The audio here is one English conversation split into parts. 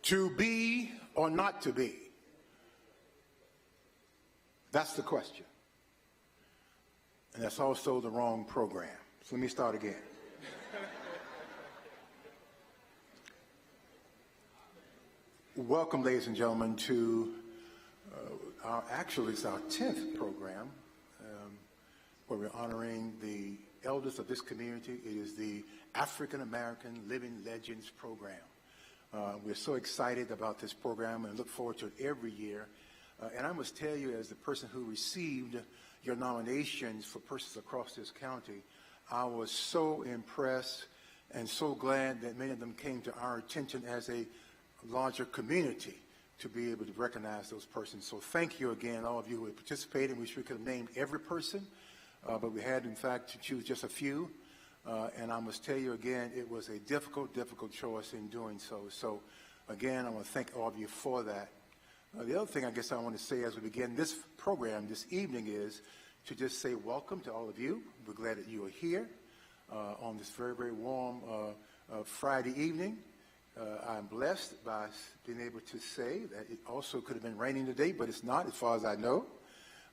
To be or not to be? That's the question. And that's also the wrong program. So let me start again. Welcome, ladies and gentlemen, to it's our 10th program where we're honoring the elders of this community. It is the African American Living Legends program. We're so excited about this program and look forward to it every year. And I must tell you, as the person who received your nominations for persons across this county, I was so impressed and so glad that many of them came to our attention as a larger community to be able to recognize those persons. So thank you again, all of you who have participated. We wish we could have named every person, but we had, in fact, to choose just a few. And I must tell you again, it was a difficult choice in doing so. So again, I want to thank all of you for that. The other thing I guess I want to say as we begin this program this evening is to just say welcome to all of you. We're glad that you are here on this very, very warm Friday evening. I'm blessed by being able to say that it also could have been raining today, but it's not as far as I know.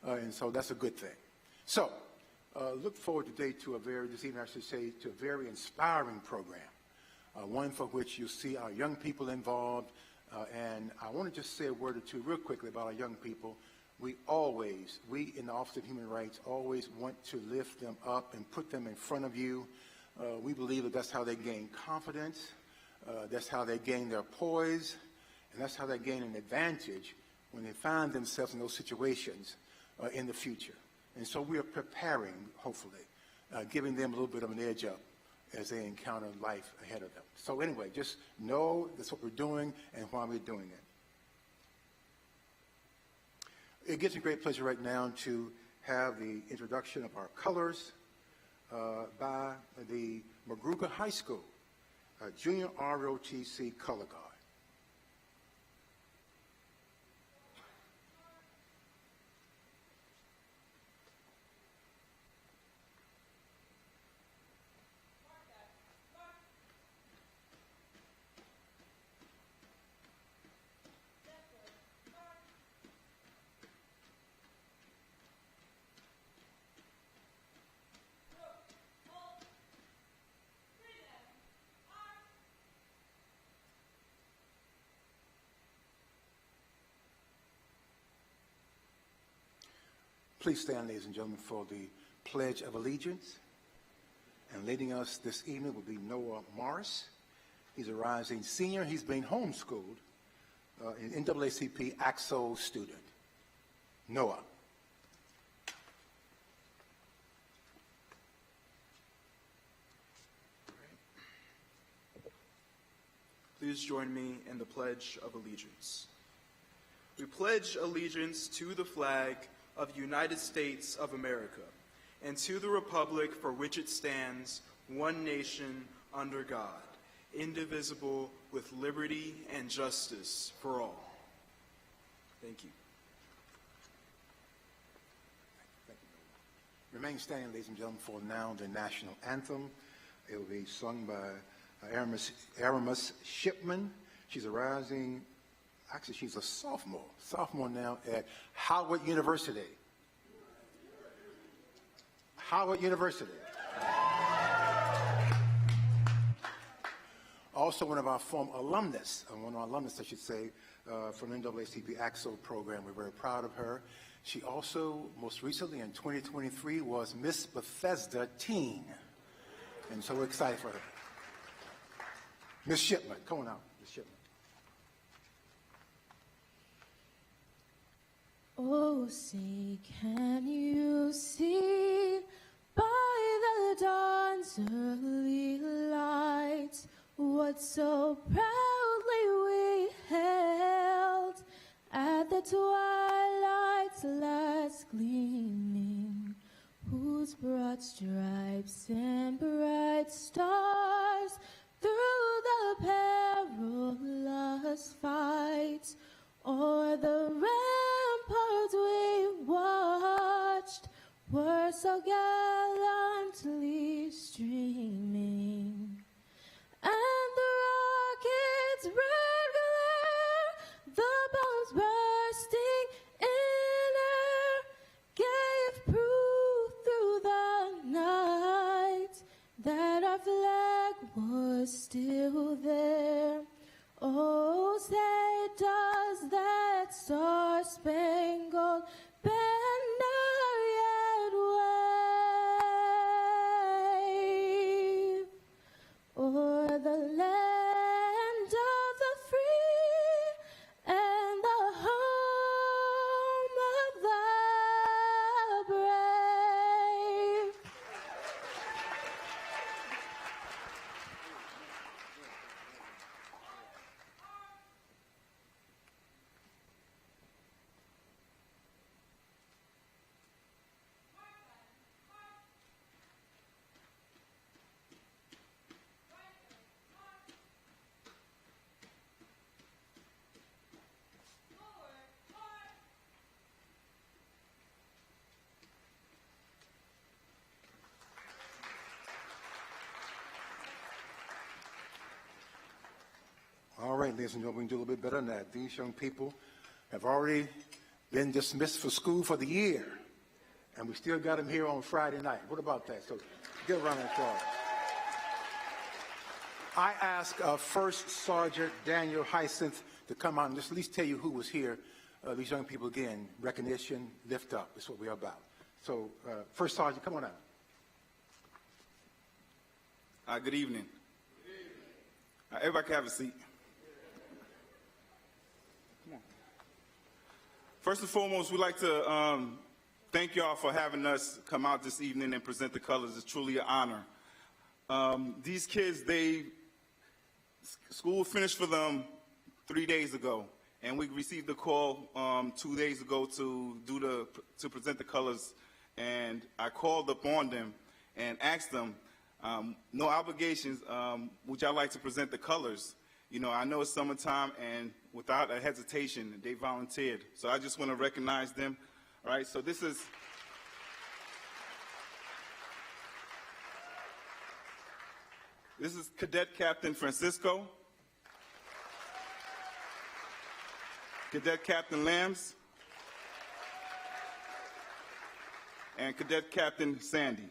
And so that's a good thing. So look forward today to this evening I should say, to a very inspiring program, one for which you'll see our young people involved. And I want to just say a word or two real quickly about our young people. We in the Office of Human Rights, always want to lift them up and put them in front of you. We believe that that's how they gain confidence. That's how they gain their poise, and that's how they gain an advantage when they find themselves in those situations in the future. And so we are preparing, hopefully, giving them a little bit of an edge up as they encounter life ahead of them. So anyway, just know that's what we're doing and why we're doing it. It gives me great pleasure right now to have the introduction of our colors by the Magruga High School Junior ROTC Color Guard. Please stand, ladies and gentlemen, for the Pledge of Allegiance. And leading us this evening will be Noah Morris. He's a rising senior. He's been homeschooled, an NAACP AXO student. Noah. Please join me in the Pledge of Allegiance. We pledge allegiance to the flag of the United States of America, and to the republic for which it stands, one nation, under God, indivisible, with liberty and justice for all. Thank you. Thank you. Remain standing, ladies and gentlemen, for now the national anthem. It will be sung by Aramis Shipman. She's a rising. Actually, she's a sophomore now at Howard University. Howard University. Also one of our former alumnus, I should say, from the NAACP AXO program. We're very proud of her. She also, most recently in 2023, was Miss Bethesda Teen. And so we're excited for her. Miss Shipman, come on out, Miss Shipman. Oh, say, can you see by the dawn's early light what so proudly we held at the twilight's last gleaming, whose broad stripes and bright stars through the perilous fight o'er the ramparts we watched were so gallantly streaming, and the rocket's red glare right, ladies and gentlemen, we can do a little bit better than that. These young people have already been dismissed for school for the year, and we still got them here on Friday night. What about that? So give a round of applause. I ask First Sergeant Daniel Hyacinth to come out and just at least tell you who was here. These young people, again, recognition, lift up. That's what we're about. So, First Sergeant, come on out. Good evening. Everybody can have a seat. Come on. First and foremost, we'd like to thank y'all for having us come out this evening and present the colors. It's truly an honor. These kids, school finished for them 3 days ago, and we received a call 2 days ago to present the colors, and I called up on them and asked them, no obligations, would y'all like to present the colors? You know, I know it's summertime, and without a hesitation, they volunteered. So I just want to recognize them. All right, so this is Cadet Captain Francisco, Cadet Captain Lambs, and Cadet Captain Sandy.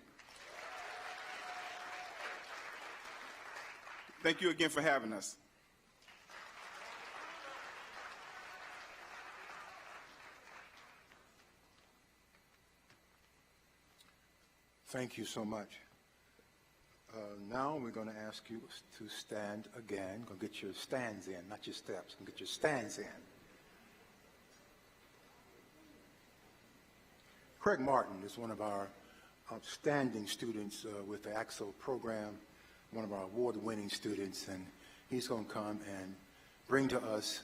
Thank you again for having us. Thank you so much. Now we're going to ask you to stand again. Go get your stands in, not your steps. Go get your stands in. Craig Martin is one of our outstanding students with the AXO program, one of our award-winning students, and he's going to come and bring to us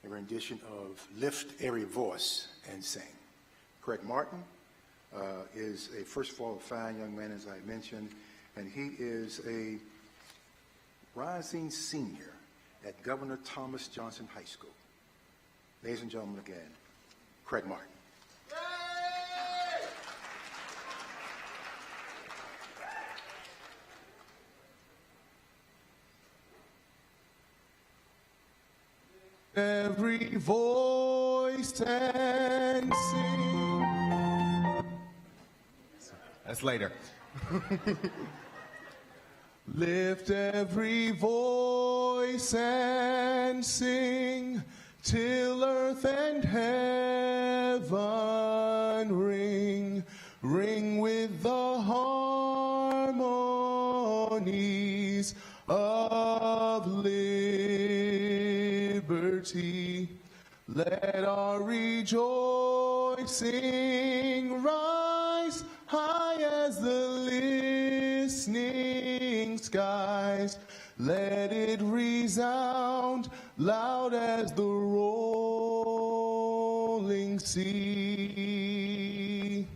a rendition of Lift Every Voice and Sing. Craig Martin is first of all, a fine young man, as I mentioned, and he is a rising senior at Governor Thomas Johnson High School. Ladies and gentlemen, again, Craig Martin. Every voice and sing. That's later. Lift every voice and sing till earth and heaven ring, ring with the harmonies of liberty. Let our rejoicing rise high as the listening skies. Let it resound loud as the rolling sea.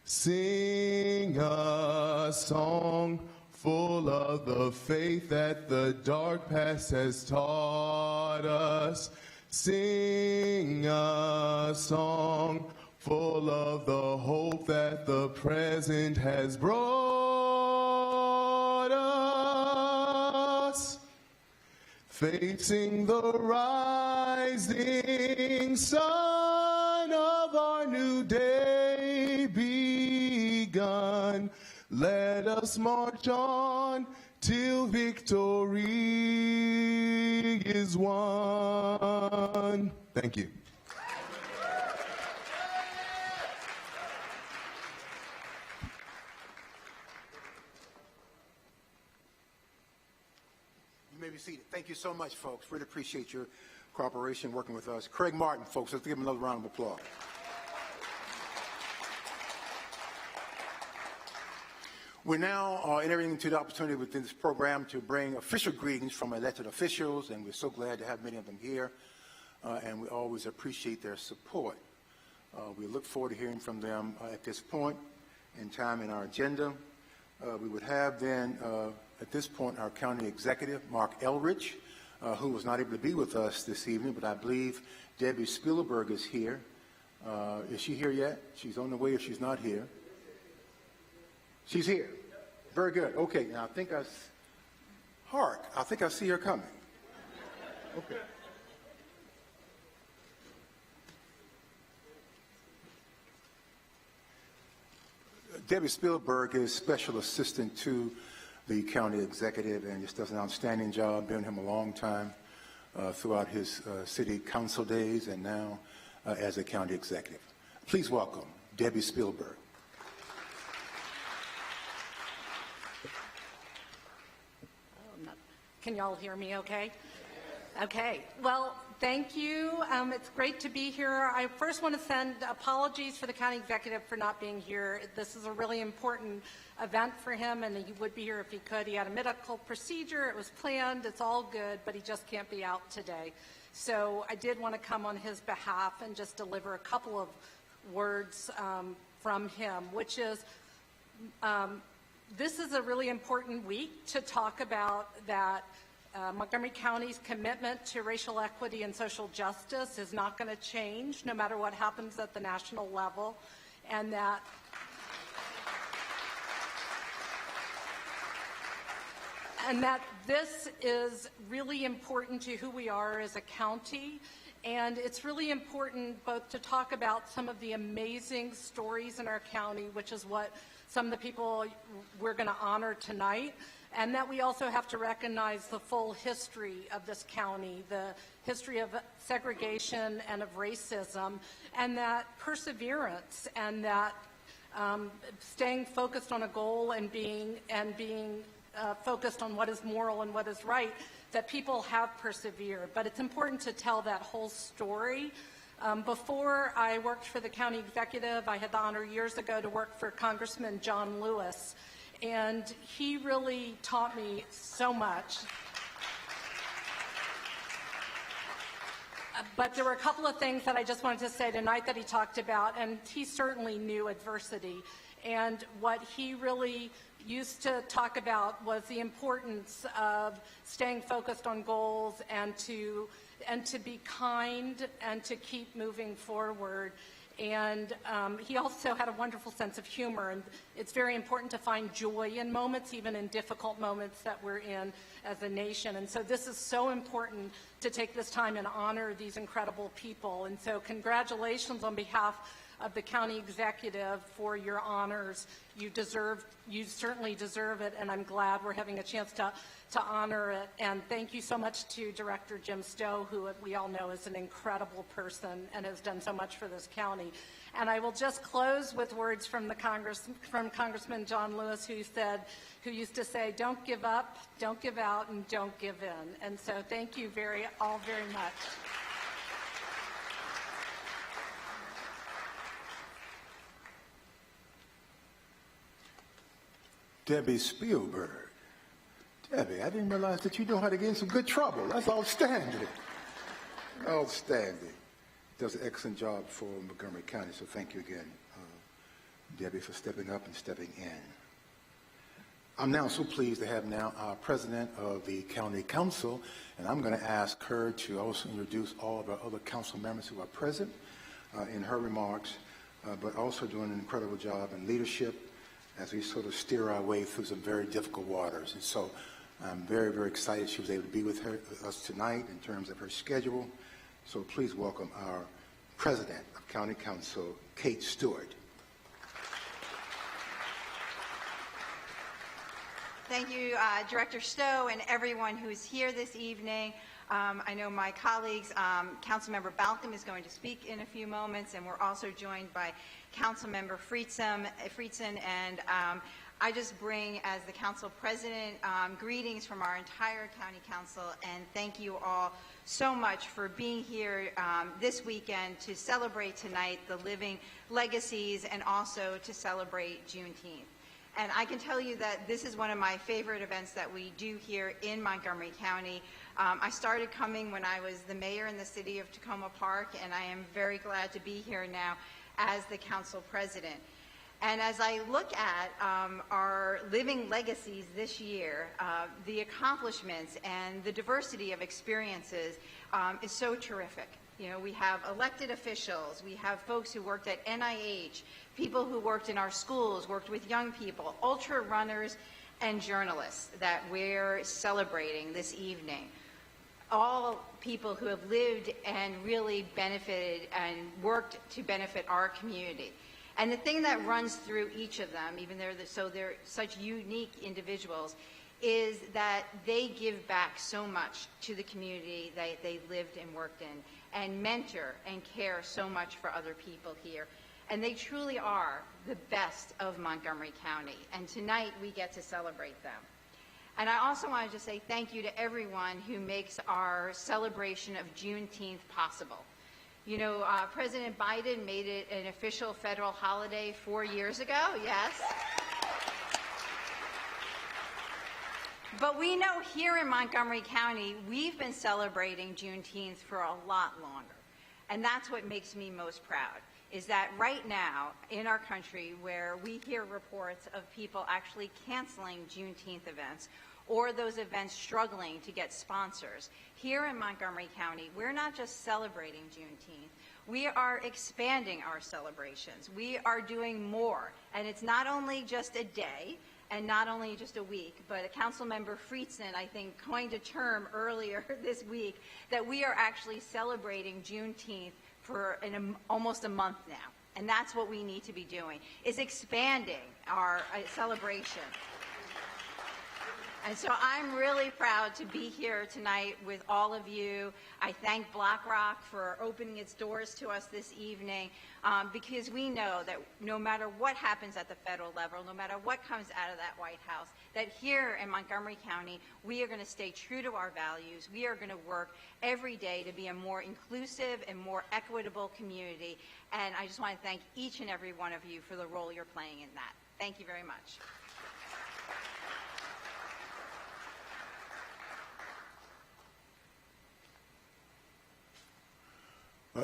Sing a song full of the faith that the dark past has taught us. Sing a song full of the hope that the present has brought us. Facing the rising sun of our new day begun, let us march on till victory is won. Thank you. You may be seated. Thank you so much, folks. Really appreciate your cooperation working with us. Craig Martin, folks, let's give him another round of applause. We're now entering into the opportunity within this program to bring official greetings from elected officials, and we're so glad to have many of them here, and we always appreciate their support. We look forward to hearing from them at this point in time in our agenda. We would have then, at this point, our county executive, Mark Eldridge, who was not able to be with us this evening, but I believe Debbie Spielberg is here. Is she here yet? She's on the way if she's not here. She's here. Very good. Okay, now I think I see her coming. Okay. Debbie Spielberg is special assistant to the county executive and just does an outstanding job. Been him a long time throughout his city council days and now as a county executive. Please welcome Debbie Spielberg. Can y'all hear me okay? Okay. Well, thank you. It's great to be here. I first want to send apologies for the county executive for not being here. This is a really important event for him, and he would be here if he could. He had a medical procedure. It was planned. It's all good, but he just can't be out today. So I did want to come on his behalf and just deliver a couple of words from him, which is this is a really important week to talk about that Montgomery County's commitment to racial equity and social justice is not going to change no matter what happens at the national level, and that this is really important to who we are as a county. And it's really important both to talk about some of the amazing stories in our county, which is what some of the people we're going to honor tonight, and that we also have to recognize the full history of this county, the history of segregation and of racism, and that perseverance, and that staying focused on a goal and being focused on what is moral and what is right, that people have persevered. But it's important to tell that whole story. Before I worked for the county executive, I had the honor years ago to work for Congressman John Lewis, and he really taught me so much. But there were a couple of things that I just wanted to say tonight that he talked about, and he certainly knew adversity. And what he really used to talk about was the importance of staying focused on goals and to be kind and to keep moving forward. And he also had a wonderful sense of humor, and it's very important to find joy in moments, even in difficult moments that we're in as a nation. And so this is so important to take this time and honor these incredible people. And so congratulations on behalf of the county executive for your honors. You certainly deserve it, and I'm glad we're having a chance to honor it. And thank you so much to Director Jim Stowe, who we all know is an incredible person and has done so much for this county. And I will just close with words from Congressman John Lewis, who used to say, "Don't give up, don't give out, and don't give in." And so thank you all very much. Debbie Spielberg. Debbie, I didn't realize that you know how to get in some good trouble. That's outstanding. Outstanding. Does an excellent job for Montgomery County, so thank you again, Debbie, for stepping up and stepping in. I'm now so pleased to have now our president of the county council, and I'm going to ask her to also introduce all of our other council members who are present in her remarks, but also doing an incredible job in leadership as we sort of steer our way through some very difficult waters. And so I'm very, very excited she was able to be with us tonight in terms of her schedule. So please welcome our president of County Council, Kate Stewart. Thank you, Director Stowe, and everyone who is here this evening. I know my colleagues, Councilmember Balcom is going to speak in a few moments, and we're also joined by Councilmember Friedson, and I just bring, as the council president, greetings from our entire county council, and thank you all so much for being here this weekend to celebrate tonight the living legacies and also to celebrate Juneteenth. And I can tell you that this is one of my favorite events that we do here in Montgomery County. I started coming when I was the mayor in the city of Tacoma Park, and I am very glad to be here now as the council president. And as I look at our living legacies this year, the accomplishments and the diversity of experiences is so terrific. You know, we have elected officials, we have folks who worked at NIH, people who worked in our schools, worked with young people, ultra runners, and journalists that we're celebrating this evening. all people who have lived and really benefited and worked to benefit our community. And the thing that runs through each of them, even though they're such unique individuals, is that they give back so much to the community that they lived and worked in, and mentor and care so much for other people here. And they truly are the best of Montgomery County. And tonight we get to celebrate them. And I also wanted to say thank you to everyone who makes our celebration of Juneteenth possible. You know, President Biden made it an official federal holiday 4 years ago, yes. But we know here in Montgomery County, we've been celebrating Juneteenth for a lot longer. And that's what makes me most proud, is that right now in our country, where we hear reports of people actually canceling Juneteenth events, or those events struggling to get sponsors, here in Montgomery County, we're not just celebrating Juneteenth, we are expanding our celebrations. We are doing more, and it's not only just a day, and not only just a week, but Councilmember Friedson, I think, coined a term earlier this week that we are actually celebrating Juneteenth for almost a month now. And that's what we need to be doing, is expanding our celebration. And so I'm really proud to be here tonight with all of you. I thank BlackRock for opening its doors to us this evening, because we know that no matter what happens at the federal level, no matter what comes out of that White House, that here in Montgomery County, we are going to stay true to our values. We are going to work every day to be a more inclusive and more equitable community. And I just want to thank each and every one of you for the role you're playing in that. Thank you very much.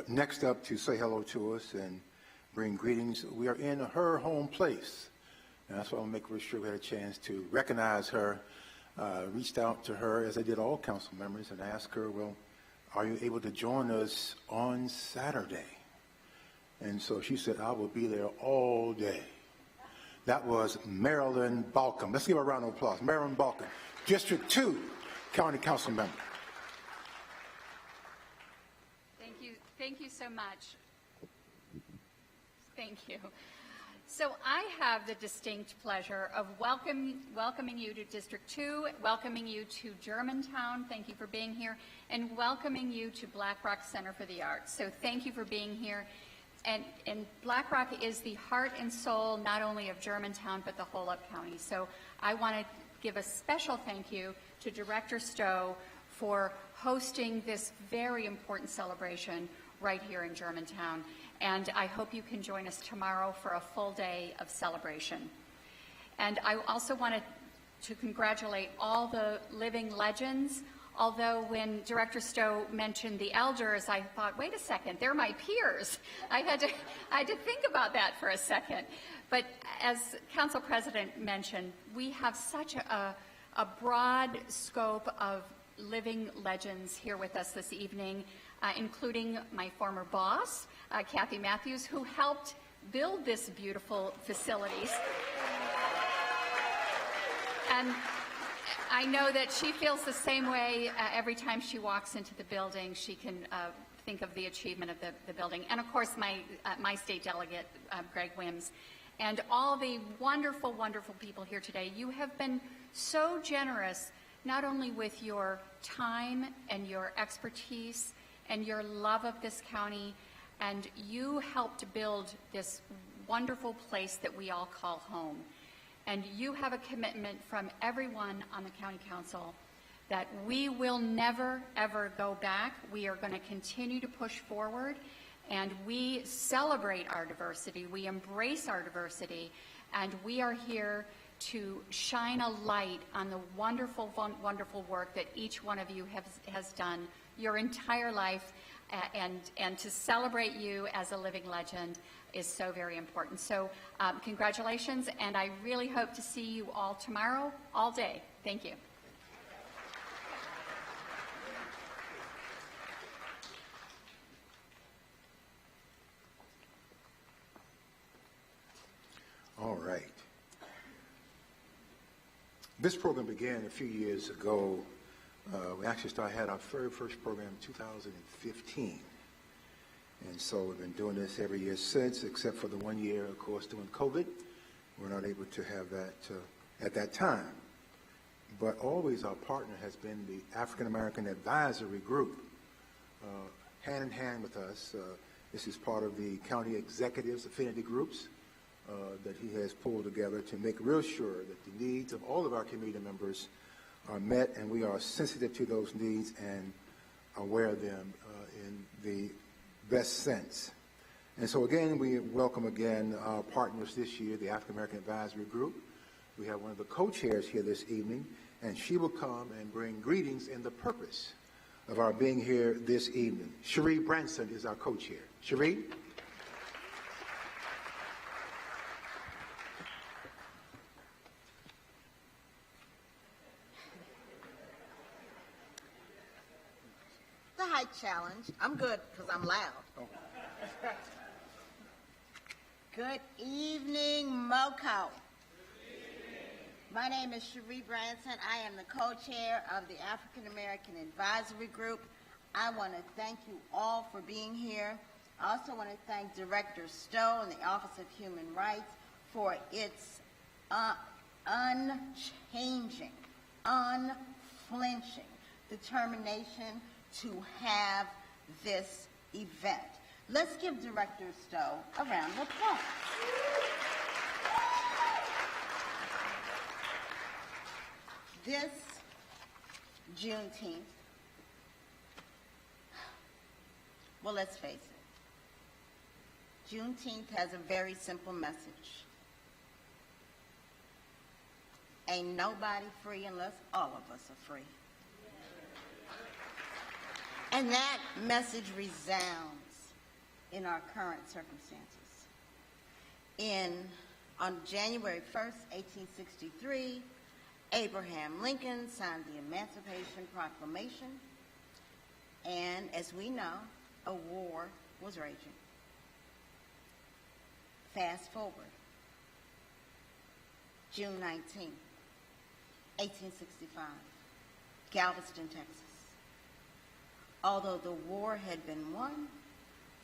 Next up to say hello to us and bring greetings, we are in her home place. And that's why I'll make sure we had a chance to recognize her. Reached out to her, as I did all council members, and asked her, well, are you able to join us on Saturday? And so she said, I will be there all day. That was Marilyn Balcom. Let's give her a round of applause. Marilyn Balcom, District 2 County Council member. Thank you so much. Thank you. So I have the distinct pleasure of welcoming you to District 2, welcoming you to Germantown, thank you for being here, and welcoming you to BlackRock Center for the Arts. So thank you for being here. And BlackRock is the heart and soul not only of Germantown, but the whole Up County. So I want to give a special thank you to Director Stowe for hosting this very important celebration right here in Germantown. And I hope you can join us tomorrow for a full day of celebration. And I also wanted to congratulate all the living legends. Although when Director Stowe mentioned the elders, I thought, wait a second, they're my peers. I had to think about that for a second. But as Council President mentioned, we have such a broad scope of living legends here with us this evening, including my former boss, Kathy Matthews, who helped build this beautiful facilities. And I know that she feels the same way every time she walks into the building. She can think of the achievement of the building. And of course, my state delegate, Greg Wims, and all the wonderful, wonderful people here today. You have been so generous, not only with your time and your expertise and your love of this county, and you helped build this wonderful place that we all call home. And you have a commitment from everyone on the County Council that we will never, ever go back. We are going to continue to push forward, and we celebrate our diversity. We embrace our diversity, and we are here to shine a light on the wonderful, wonderful work that each one of you has done your entire life, and to celebrate you as a living legend is so very important. So congratulations, and I really hope to see you all tomorrow, all day. Thank you. All right. This program began a few years ago We actually had our very first program in 2015. And so we've been doing this every year since, except for the 1 year, of course, during COVID. We're not able to have that at that time. But always our partner has been the African American Advisory Group, hand in hand with us. This is part of the county executives affinity groups that he has pulled together to make real sure that the needs of all of our community members are met, and we are sensitive to those needs and aware of them in the best sense. And so again, we welcome again our partners this year, the African American Advisory Group. We have one of the co-chairs here this evening, and she will come and bring greetings in the purpose of our being here this evening. Cherie Branson is our co-chair. Cherie? The height challenge. I'm good because I'm loud. Oh. Good evening, MoCo. My name is Cherie Branson. I am the co-chair of the African American Advisory Group. I want to thank you all for being here. I also want to thank Director Stowe and the Office of Human Rights for its unchanging, unflinching determination to have this event. Let's give Director Stowe a round of applause. This Juneteenth, well, let's face it, Juneteenth has a very simple message. Ain't nobody free unless all of us are free. And that message resounds in our current circumstances. On January 1st, 1863, Abraham Lincoln signed the Emancipation Proclamation, and as we know, a war was raging. Fast forward, June 19, 1865, Galveston, Texas. Although the war had been won,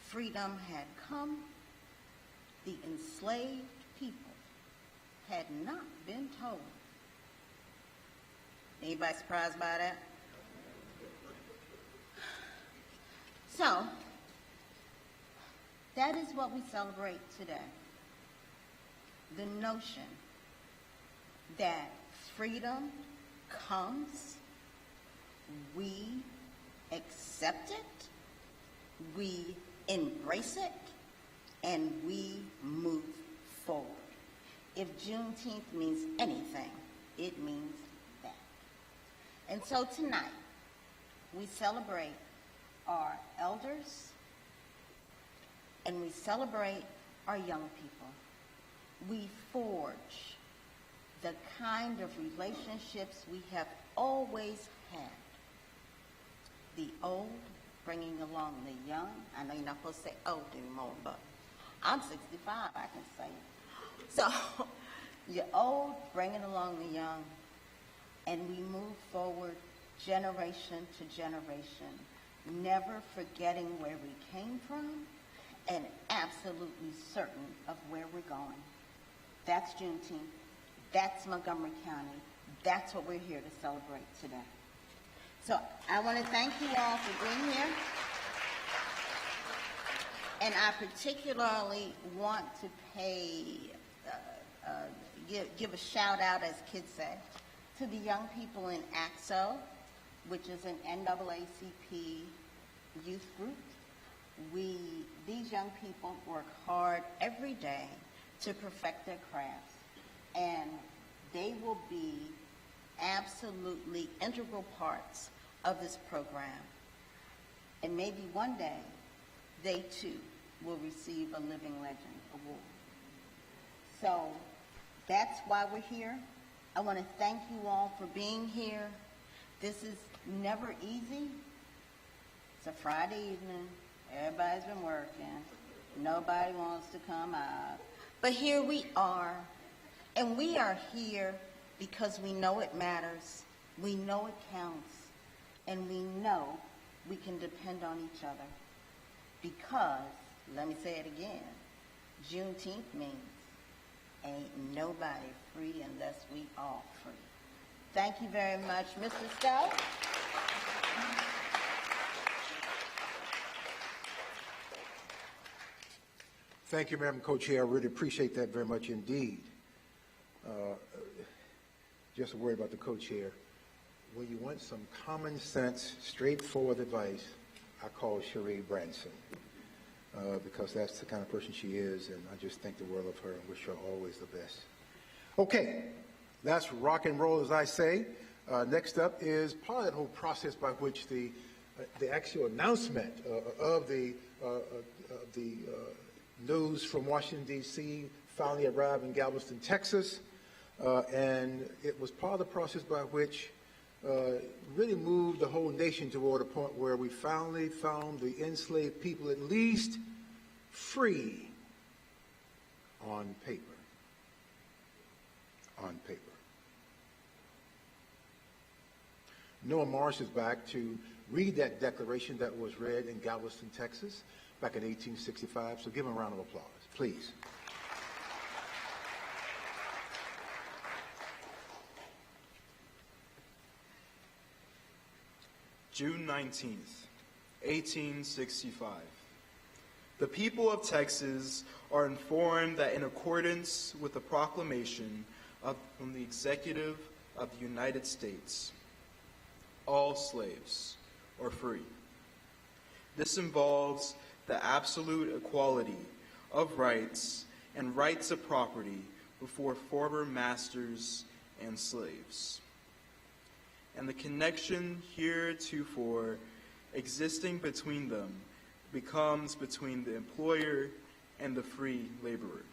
freedom had come, the enslaved people had not been told. Anybody surprised by that? So, that is what we celebrate today. The notion that freedom comes, we accept it, we embrace it, and we move forward. If Juneteenth means anything, it means that. And so tonight, we celebrate our elders, and we celebrate our young people. We forge the kind of relationships we have always had. The old bringing along the young. I know you're not supposed to say old anymore, but I'm 65, I can say it. So, you're old bringing along the young, and we move forward generation to generation, never forgetting where we came from and absolutely certain of where we're going. That's Juneteenth. That's Montgomery County. That's what we're here to celebrate today. So I want to thank you all for being here. And I particularly want to give a shout out, as kids say, to the young people in AXO, which is an NAACP youth group. These young people work hard every day to perfect their crafts, and they will be absolutely integral parts of this program. And maybe one day, they too will receive a Living Legend Award. So that's why we're here. I want to thank you all for being here. This is never easy. It's a Friday evening. Everybody's been working. Nobody wants to come out. But here we are. And we are here because we know it matters. We know it counts. and we know we can depend on each other. Because, let me say it again, Juneteenth means ain't nobody free unless we all free. Thank you very much, Mr. Stowe. Thank you, Madam Co-Chair. I really appreciate that very much indeed. Just a word about the Co-Chair. When you want some common sense, straightforward advice, I call Sheree Branson, because that's the kind of person she is, and I just think the world of her and wish her always the best. Okay, that's rock and roll, as I say. Next up is part of that whole process by which the actual announcement of the news from Washington, D.C. finally arrived in Galveston, Texas, and it was part of the process by which really moved the whole nation toward a point where we finally found the enslaved people at least free on paper. On paper. Noah Morris is back to read that declaration that was read in Galveston, Texas, back in 1865. So give him a round of applause, please. June 19th, 1865. The people of Texas are informed that in accordance with the proclamation from the Executive of the United States, all slaves are free. This involves the absolute equality of rights and rights of property before former masters and slaves, and the connection heretofore existing between them becomes between the employer and the free laborer.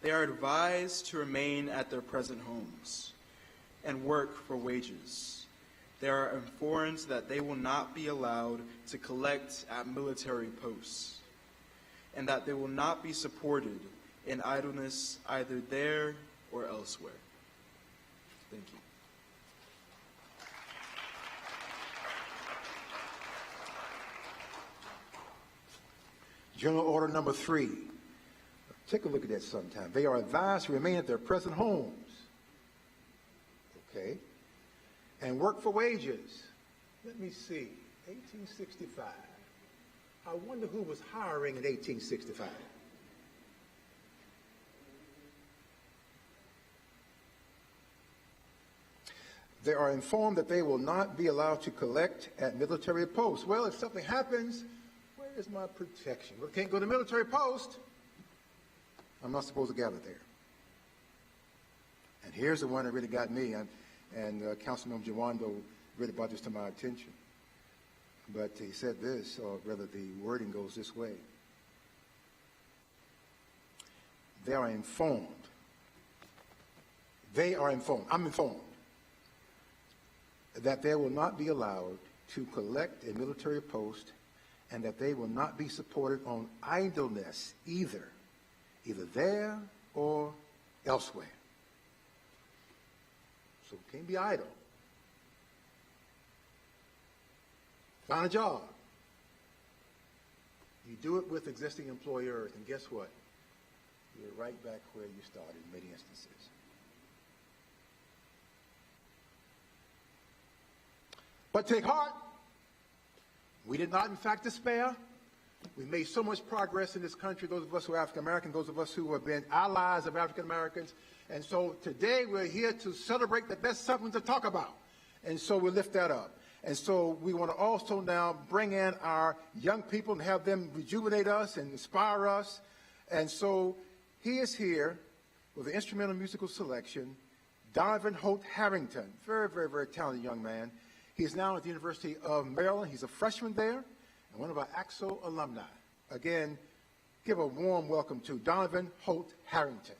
They are advised to remain at their present homes and work for wages. They are informed that they will not be allowed to collect at military posts, and that they will not be supported in idleness either there or elsewhere. Thank you. General Order number 3. Take a look at that sometime. They are advised to remain at their present homes. Okay. And work for wages. Let me see. 1865. I wonder who was hiring in 1865. They are informed that they will not be allowed to collect at military posts. Well, if something happens, where is my protection? Well, I can't go to military post. I'm not supposed to gather there. And here's the one that really got me, and Councilmember Jawando really brought this to my attention. But he said this, or rather the wording goes this way. They are informed. I'm informed that they will not be allowed to collect a military post, and that they will not be supported on idleness either there or elsewhere. So can't be idle. Find a job. You do it with existing employers, and guess what? You're right back where you started in many instances. But take heart. We did not, in fact, despair. We've made so much progress in this country, those of us who are African American, those of us who have been allies of African Americans. And so today we're here to celebrate that that's something to talk about. And so we lift that up. And so we want to also now bring in our young people and have them rejuvenate us and inspire us. And so he is here with an instrumental musical selection, Donovan Holt Harrington, very, very, very talented young man. He's now at the University of Maryland. He's a freshman there and one of our AXO alumni. Again, give a warm welcome to Donovan Holt Harrington.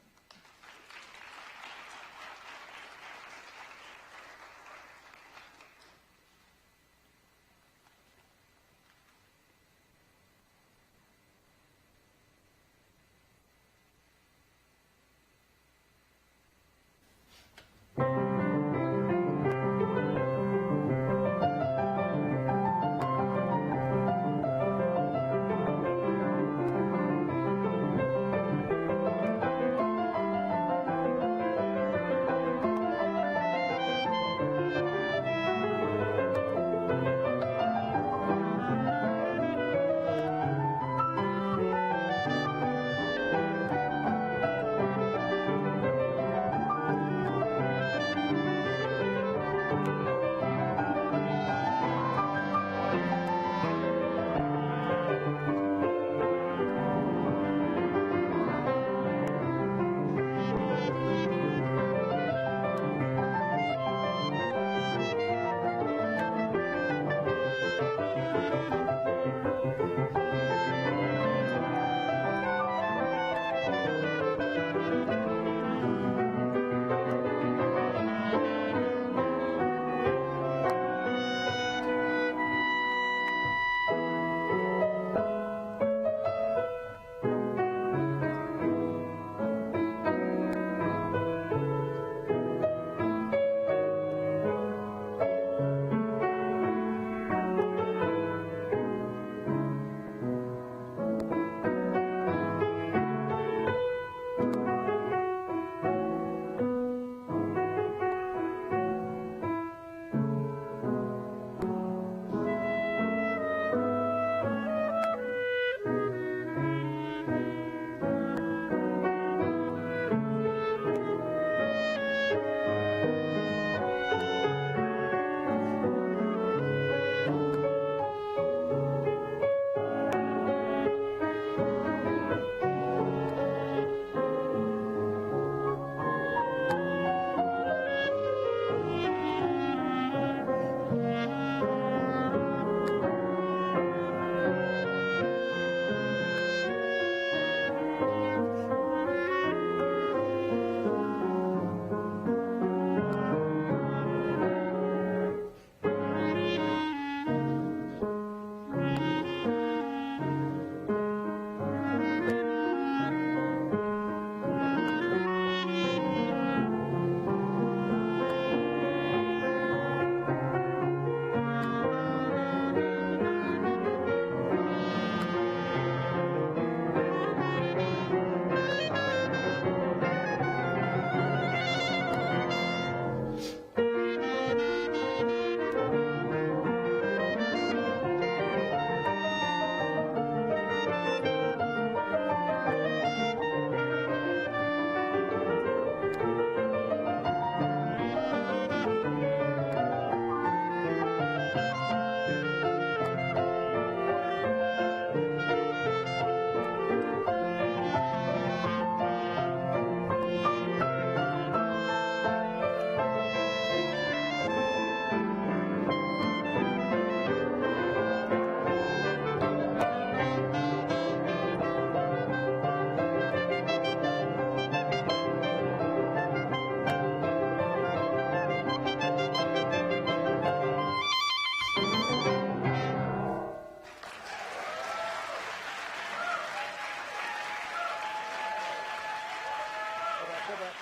Now,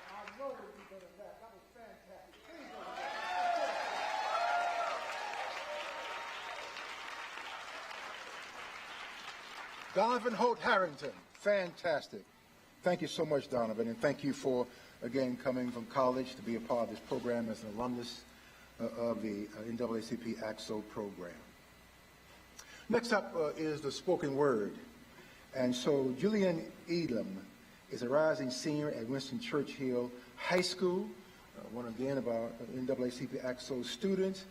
I know you're going to laugh. That was fantastic. Please go ahead. Donovan Holt Harrington, fantastic. Thank you so much, Donovan, and thank you for, again, coming from college to be a part of this program as an alumnus of the NAACP AXO program. Next up is the spoken word. And so Julian Elam is a rising senior at Winston Churchill High School, one again of our NAACP AXO students,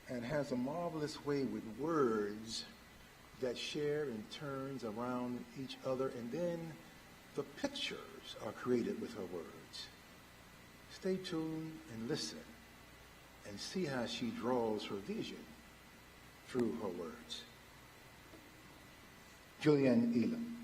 and has a marvelous way with words that share in turns around each other, and then the pictures are created with her words. Stay tuned and listen and see how she draws her vision through her words. Julianne Elam.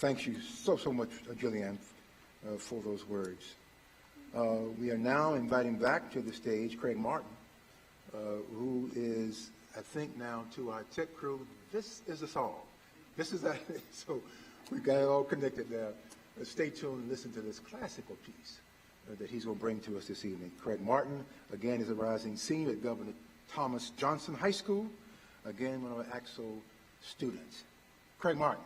Thank you so much, Julianne, for those words. We are now inviting back to the stage Craig Martin, who is, I think now, to our tech crew. This is a song. This is that. So we got it all connected there. Stay tuned and listen to this classical piece that he's going to bring to us this evening. Craig Martin, again, is a rising senior at Governor Thomas Johnson High School. Again, one of our AXO students. Craig Martin.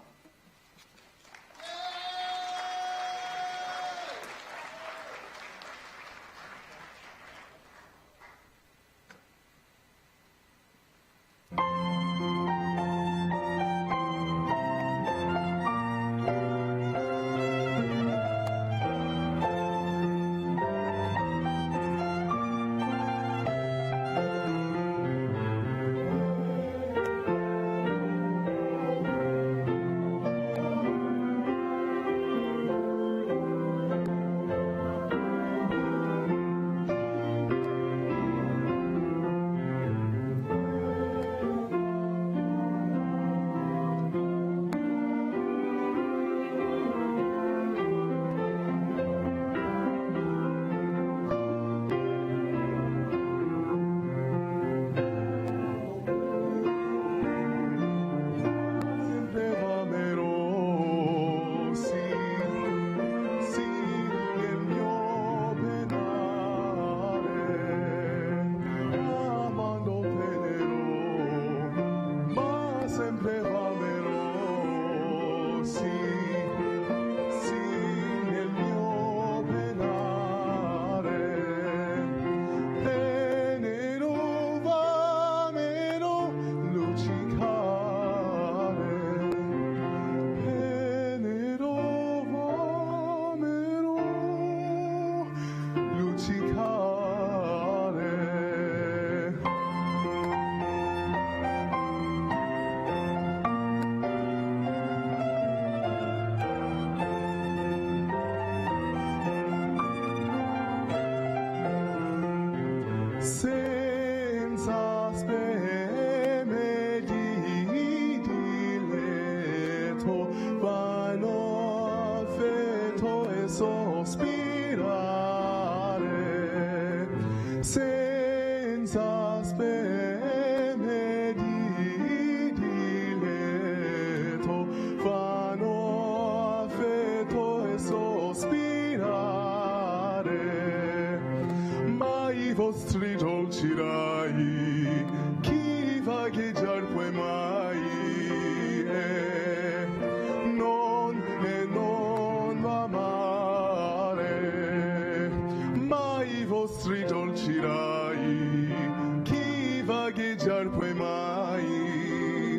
pue mai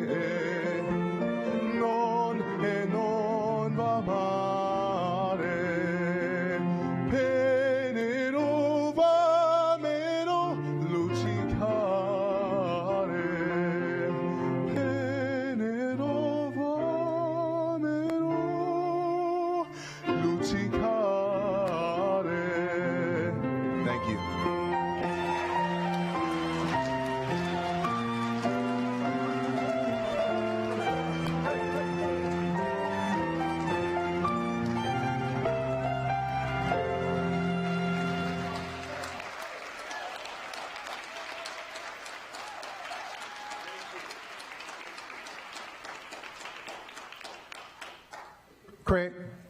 e non va male. Penero va meno luccicare. Penero va meno luccicare. Thank you.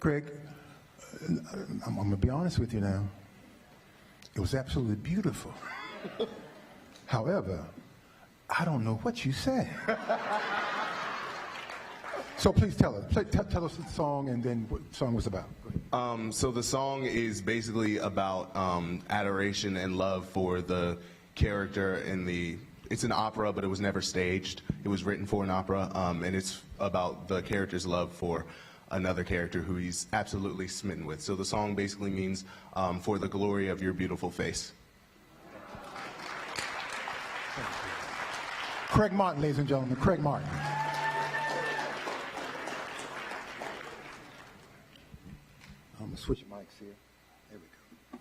Craig, I'm going to be honest with you now. It was absolutely beautiful. However, I don't know what you said. So please tell us. Tell us the song and then what the song was about. Go ahead. So the song is basically about adoration and love for the character in the. It's an opera, but it was never staged. It was written for an opera, and it's about the character's love for another character who he's absolutely smitten with. So the song basically means for the glory of your beautiful face. Craig Martin, ladies and gentlemen. Craig Martin. I'm going to switch mics here. There we go.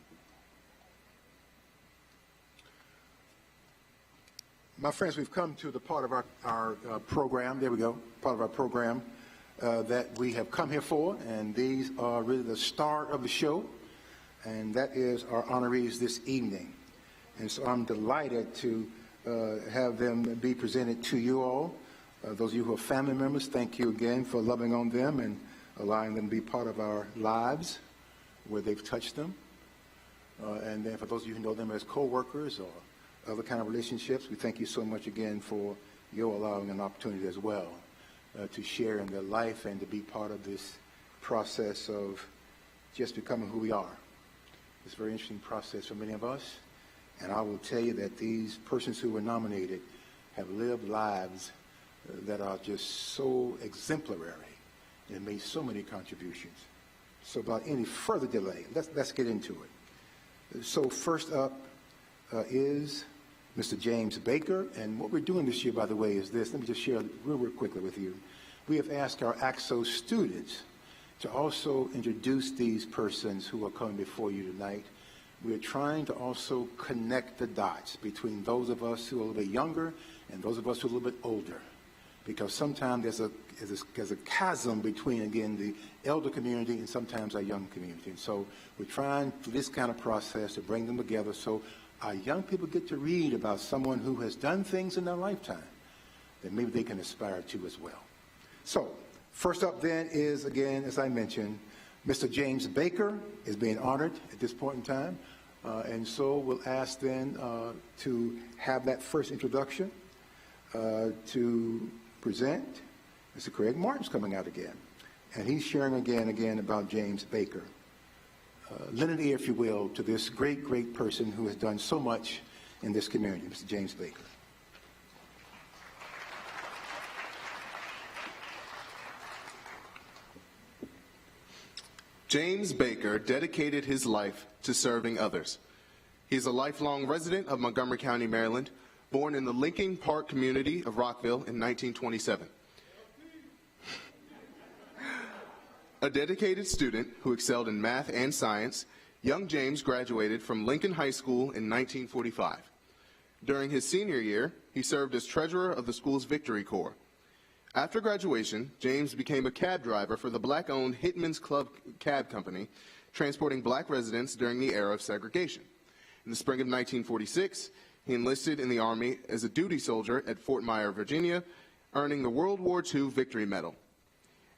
My friends, we've come to the part of our program, there we go, part of our program that we have come here for, and these are really the start of the show, and that is our honorees this evening. And so I'm delighted to have them be presented to you all. Those of you who are family members, thank you again for loving on them and allowing them to be part of our lives where they've touched them. And then for those of you who know them as co-workers or other kind of relationships, we thank you so much again for your allowing an opportunity as well to share in their life and to be part of this process of just becoming who we are. It's a very interesting process for many of us. And I will tell you that these persons who were nominated have lived lives that are just so exemplary and made so many contributions. So without any further delay, let's get into it. So first up is Mr. James Baker. And what we're doing this year, by the way, is this. Let me just share real quickly with you. We have asked our AXO students to also introduce these persons who are coming before you tonight. We're trying to also connect the dots between those of us who are a little bit younger and those of us who are a little bit older. Because sometimes there's a chasm between, again, the elder community and sometimes our young community. And so we're trying through this kind of process to bring them together so our young people get to read about someone who has done things in their lifetime that maybe they can aspire to as well. So first up then is, again, as I mentioned, Mr. James Baker is being honored at this point in time. And so we'll ask then to have that first introduction to present. Mr. Craig Martin's coming out again. And he's sharing again about James Baker. Lend an ear, if you will, to this great, great person who has done so much in this community, Mr. James Baker. James Baker dedicated his life to serving others. He is a lifelong resident of Montgomery County, Maryland, born in the Lincoln Park community of Rockville in 1927. A dedicated student who excelled in math and science, young James graduated from Lincoln High School in 1945. During his senior year, he served as treasurer of the school's Victory Corps. After graduation, James became a cab driver for the black-owned Hitman's Club Cab Company, transporting black residents during the era of segregation. In the spring of 1946, he enlisted in the Army as a duty soldier at Fort Myer, Virginia, earning the World War II Victory Medal.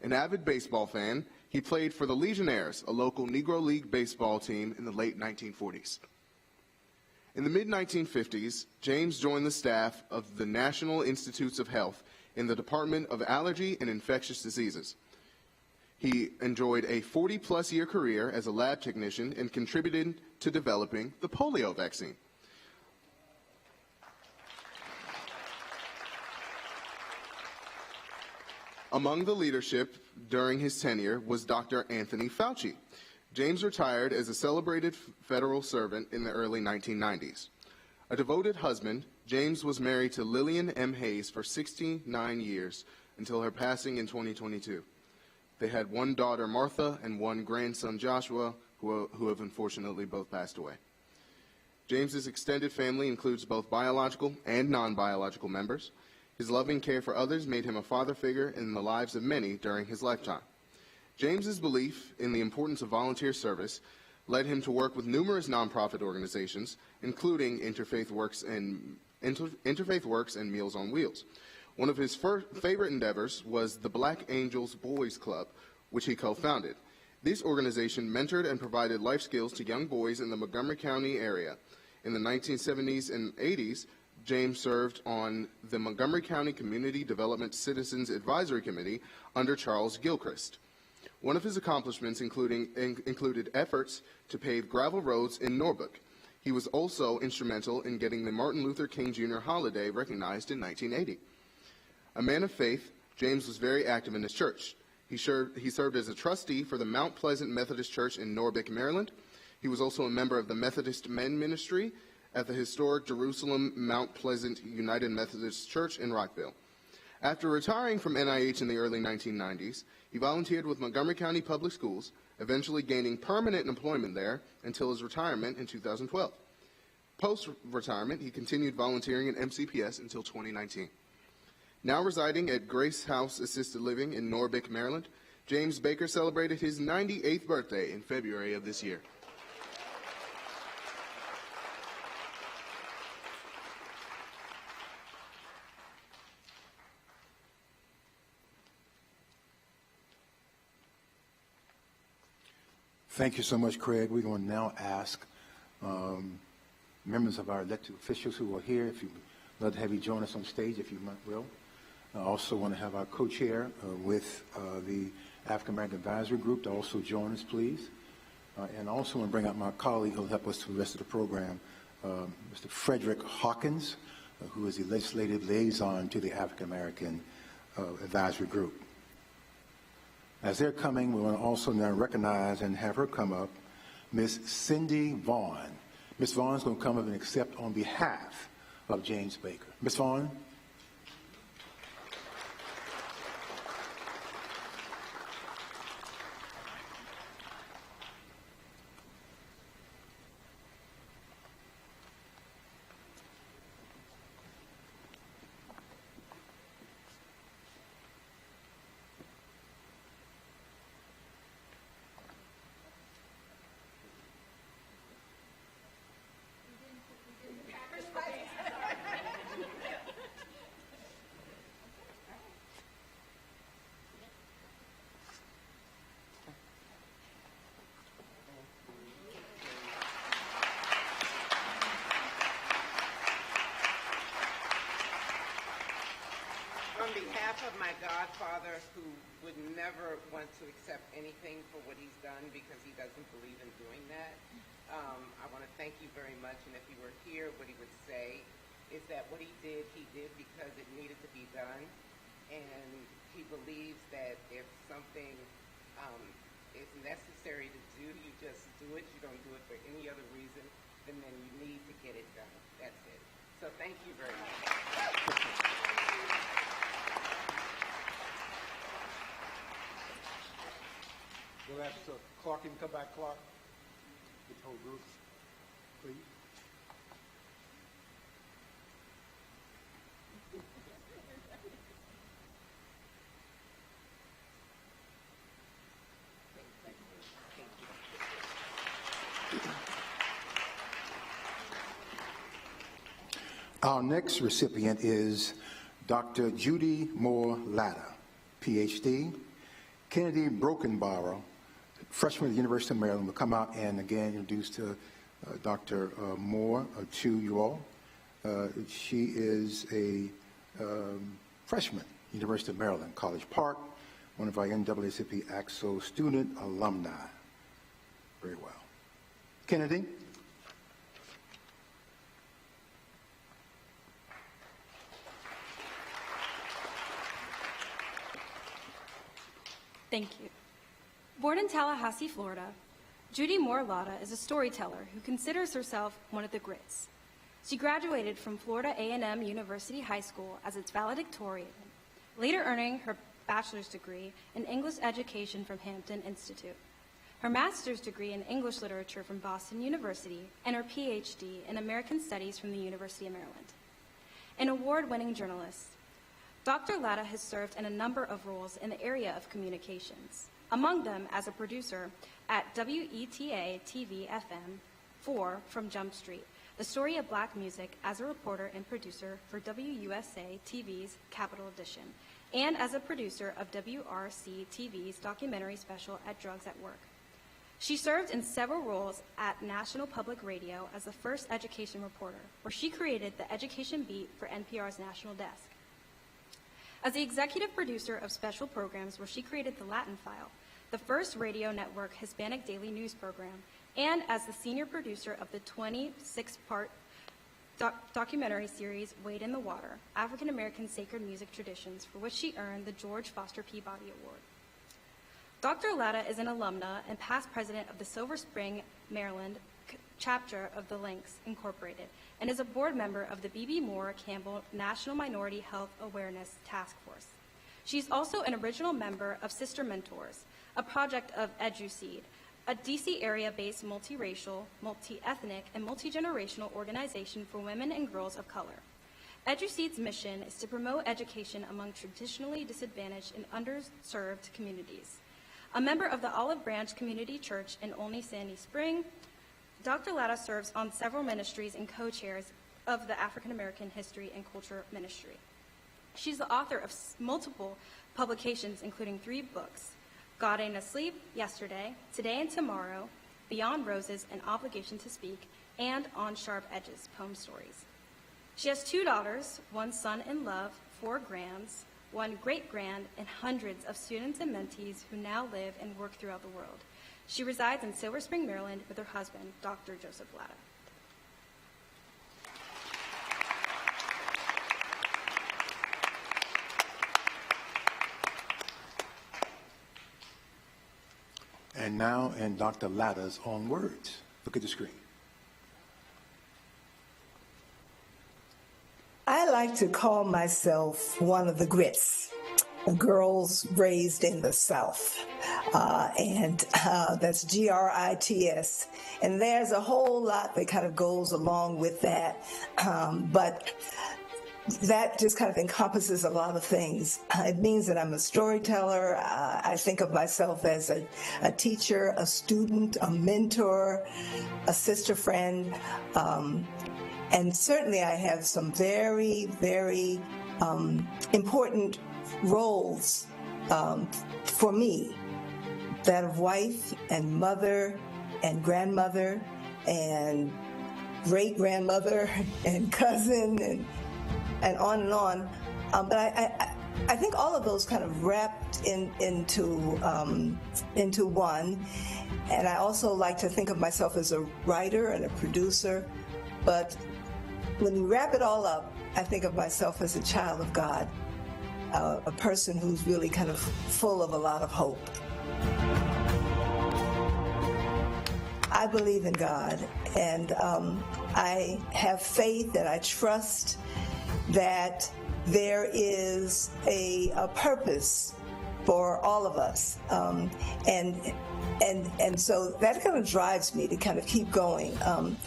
An avid baseball fan, he played for the Legionnaires, a local Negro League baseball team in the late 1940s. In the mid-1950s, James joined the staff of the National Institutes of Health in the Department of Allergy and Infectious Diseases. He enjoyed a 40-plus year career as a lab technician and contributed to developing the polio vaccine. Among the leadership during his tenure was Dr. Anthony Fauci. James retired as a celebrated federal servant in the early 1990s. A devoted husband, James was married to Lillian M. Hayes for 69 years until her passing in 2022. They had one daughter, Martha, and one grandson, Joshua, who have unfortunately both passed away. James's extended family includes both biological and non-biological members. His loving care for others made him a father figure in the lives of many during his lifetime. James's belief in the importance of volunteer service led him to work with numerous nonprofit organizations, including Interfaith Works and Meals on Wheels. One of his favorite endeavors was the Black Angels Boys Club, which he co-founded. This organization mentored and provided life skills to young boys in the Montgomery County area. In the 1970s and 80s, James served on the Montgomery County Community Development Citizens Advisory Committee under Charles Gilchrist. One of his accomplishments included efforts to pave gravel roads in Norfolk. He was also instrumental in getting the Martin Luther King Jr. holiday recognized in 1980. A man of faith, James was very active in his church. He served as a trustee for the Mount Pleasant Methodist Church in Norbic, Maryland. He was also a member of the Methodist Men Ministry at the historic Jerusalem Mount Pleasant United Methodist Church in Rockville. After retiring from NIH in the early 1990s, he volunteered with Montgomery County Public Schools, eventually gaining permanent employment there until his retirement in 2012. Post-retirement, he continued volunteering at MCPS until 2019. Now residing at Grace House Assisted Living in Norbic, Maryland, James Baker celebrated his 98th birthday in February of this year. Thank you so much, Craig. We're going to now ask members of our elected officials who are here, if you'd love to have you join us on stage, if you will. I also want to have our co-chair with the African American Advisory Group to also join us, please. And also want to bring out my colleague who will help us through the rest of the program, Mr. Frederick Hawkins, who is the legislative liaison to the African American Advisory Group. As they're coming, we want to also now recognize and have her come up, Miss Cindy Vaughn. Miss Vaughn's going to come up and accept on behalf of James Baker. Miss Vaughn. On behalf of my godfather, who would never want to accept anything for what he's done because he doesn't believe in doing that, I want to thank you very much. And if he were here, what he would say is that what he did because it needed to be done. And he believes that if something is necessary to do, you just do it. You don't do it for any other reason than then you need to get it done. That's it. So thank you very much. We'll ask Clark, you can come back, Clark. This whole group, please. Our next recipient is Dr. Judy Moore Latta, PhD. Kennedy Brokenborough, freshman at the University of Maryland, will come out and again introduce Dr. Moore to you all. She is a freshman, University of Maryland, College Park, one of our NAACP AXO student alumni. Very well. Kennedy. Thank you. Born in Tallahassee, Florida, Judy Moore Latta is a storyteller who considers herself one of the Grits. She graduated from Florida A&M University High School as its valedictorian, later earning her bachelor's degree in English education from Hampton Institute, her master's degree in English literature from Boston University, and her PhD in American Studies from the University of Maryland. An award-winning journalist, Dr. Latta has served in a number of roles in the area of communications, among them as a producer at WETA TV FM 4 from Jump Street, the story of black music, as a reporter and producer for WUSA TV's Capital Edition, and as a producer of WRC TV's documentary special At Drugs at Work. She served in several roles at National Public Radio as the first education reporter, where she created the education beat for NPR's National Desk. As the executive producer of special programs, where she created the Latin File, the first radio network Hispanic daily news program, and as the senior producer of the 26-part documentary series Wade in the Water, African American Sacred Music Traditions, for which she earned the George Foster Peabody Award. Dr. Latta is an alumna and past president of the Silver Spring, Maryland chapter of the Lynx Incorporated, and is a board member of the B.B. Moore Campbell National Minority Health Awareness Task Force. She's also an original member of Sister Mentors, a project of EduSeed, a D.C. area-based multiracial, multi-ethnic, and multi-generational organization for women and girls of color. EduSeed's mission is to promote education among traditionally disadvantaged and underserved communities. A member of the Olive Branch Community Church in Olney Sandy Spring, Dr. Latta serves on several ministries and co-chairs of the African American History and Culture Ministry. She's the author of multiple publications, including 3 books: God Ain't Asleep, Yesterday, Today and Tomorrow, Beyond Roses, An Obligation to Speak, and On Sharp Edges, Poem Stories. She has 2 daughters, 1 son in love, 4 grands, 1 great-grand, and hundreds of students and mentees who now live and work throughout the world. She resides in Silver Spring, Maryland, with her husband, Dr. Joseph Latta. And now in Dr. Latta's own words. Look at the screen. I like to call myself one of the Grits, girls raised in the South. That's Grits. And there's a whole lot that kind of goes along with that. But that just kind of encompasses a lot of things. It means that I'm a storyteller. I think of myself as a teacher, a student, a mentor, a sister friend. And certainly I have some very, very important roles for me. That of wife and mother and grandmother and great-grandmother and cousin and on and on. But I think all of those kind of wrapped into one. And I also like to think of myself as a writer and a producer. But when you wrap it all up, I think of myself as a child of God, a person who's really kind of full of a lot of hope. I believe in God, and I have faith and I trust that there is a purpose for all of us, and so that kind of drives me to kind of keep going.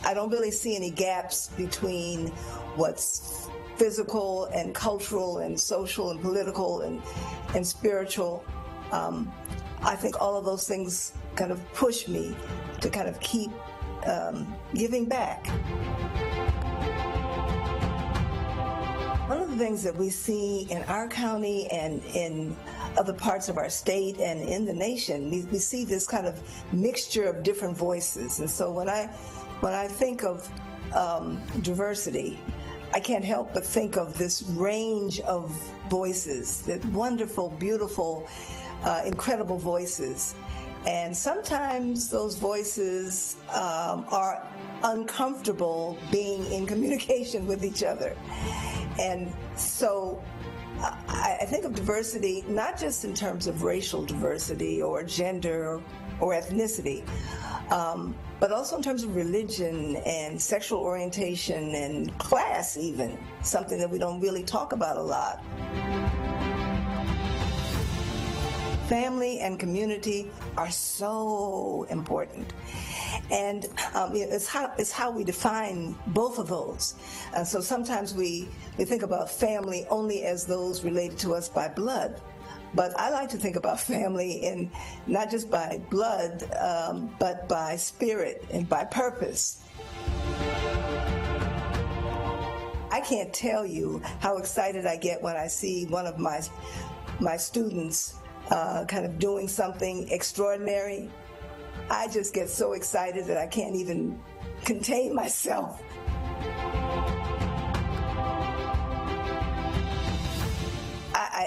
I don't really see any gaps between what's physical and cultural and social and political and spiritual. I think all of those things kind of push me to kind of keep giving back. One of the things that we see in our county and in other parts of our state and in the nation, we see this kind of mixture of different voices. And so when I think of diversity, I can't help but think of this range of voices, that wonderful, beautiful, incredible voices. And sometimes those voices are uncomfortable being in communication with each other. And so I think of diversity not just in terms of racial diversity or gender or ethnicity, but also in terms of religion and sexual orientation and class even, something that we don't really talk about a lot. Family and community are so important. And it's how we define both of those. So sometimes we think about family only as those related to us by blood. But I like to think about family in not just by blood, but by spirit and by purpose. I can't tell you how excited I get when I see one of my students kind of doing something extraordinary. I just get so excited that I can't even contain myself.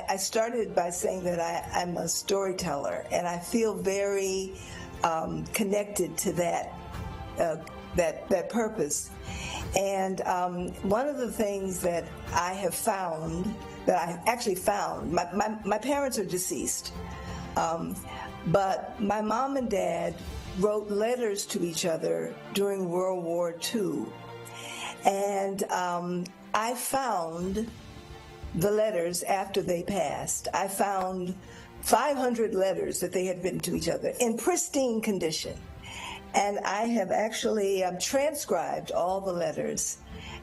I started by saying that I'm a storyteller, and I feel very connected to that purpose. And one of the things that I have found, that I actually found, my parents are deceased, but my mom and dad wrote letters to each other during World War II. And I found the letters after they passed. I found 500 letters that they had written to each other in pristine condition. And I have actually transcribed all the letters.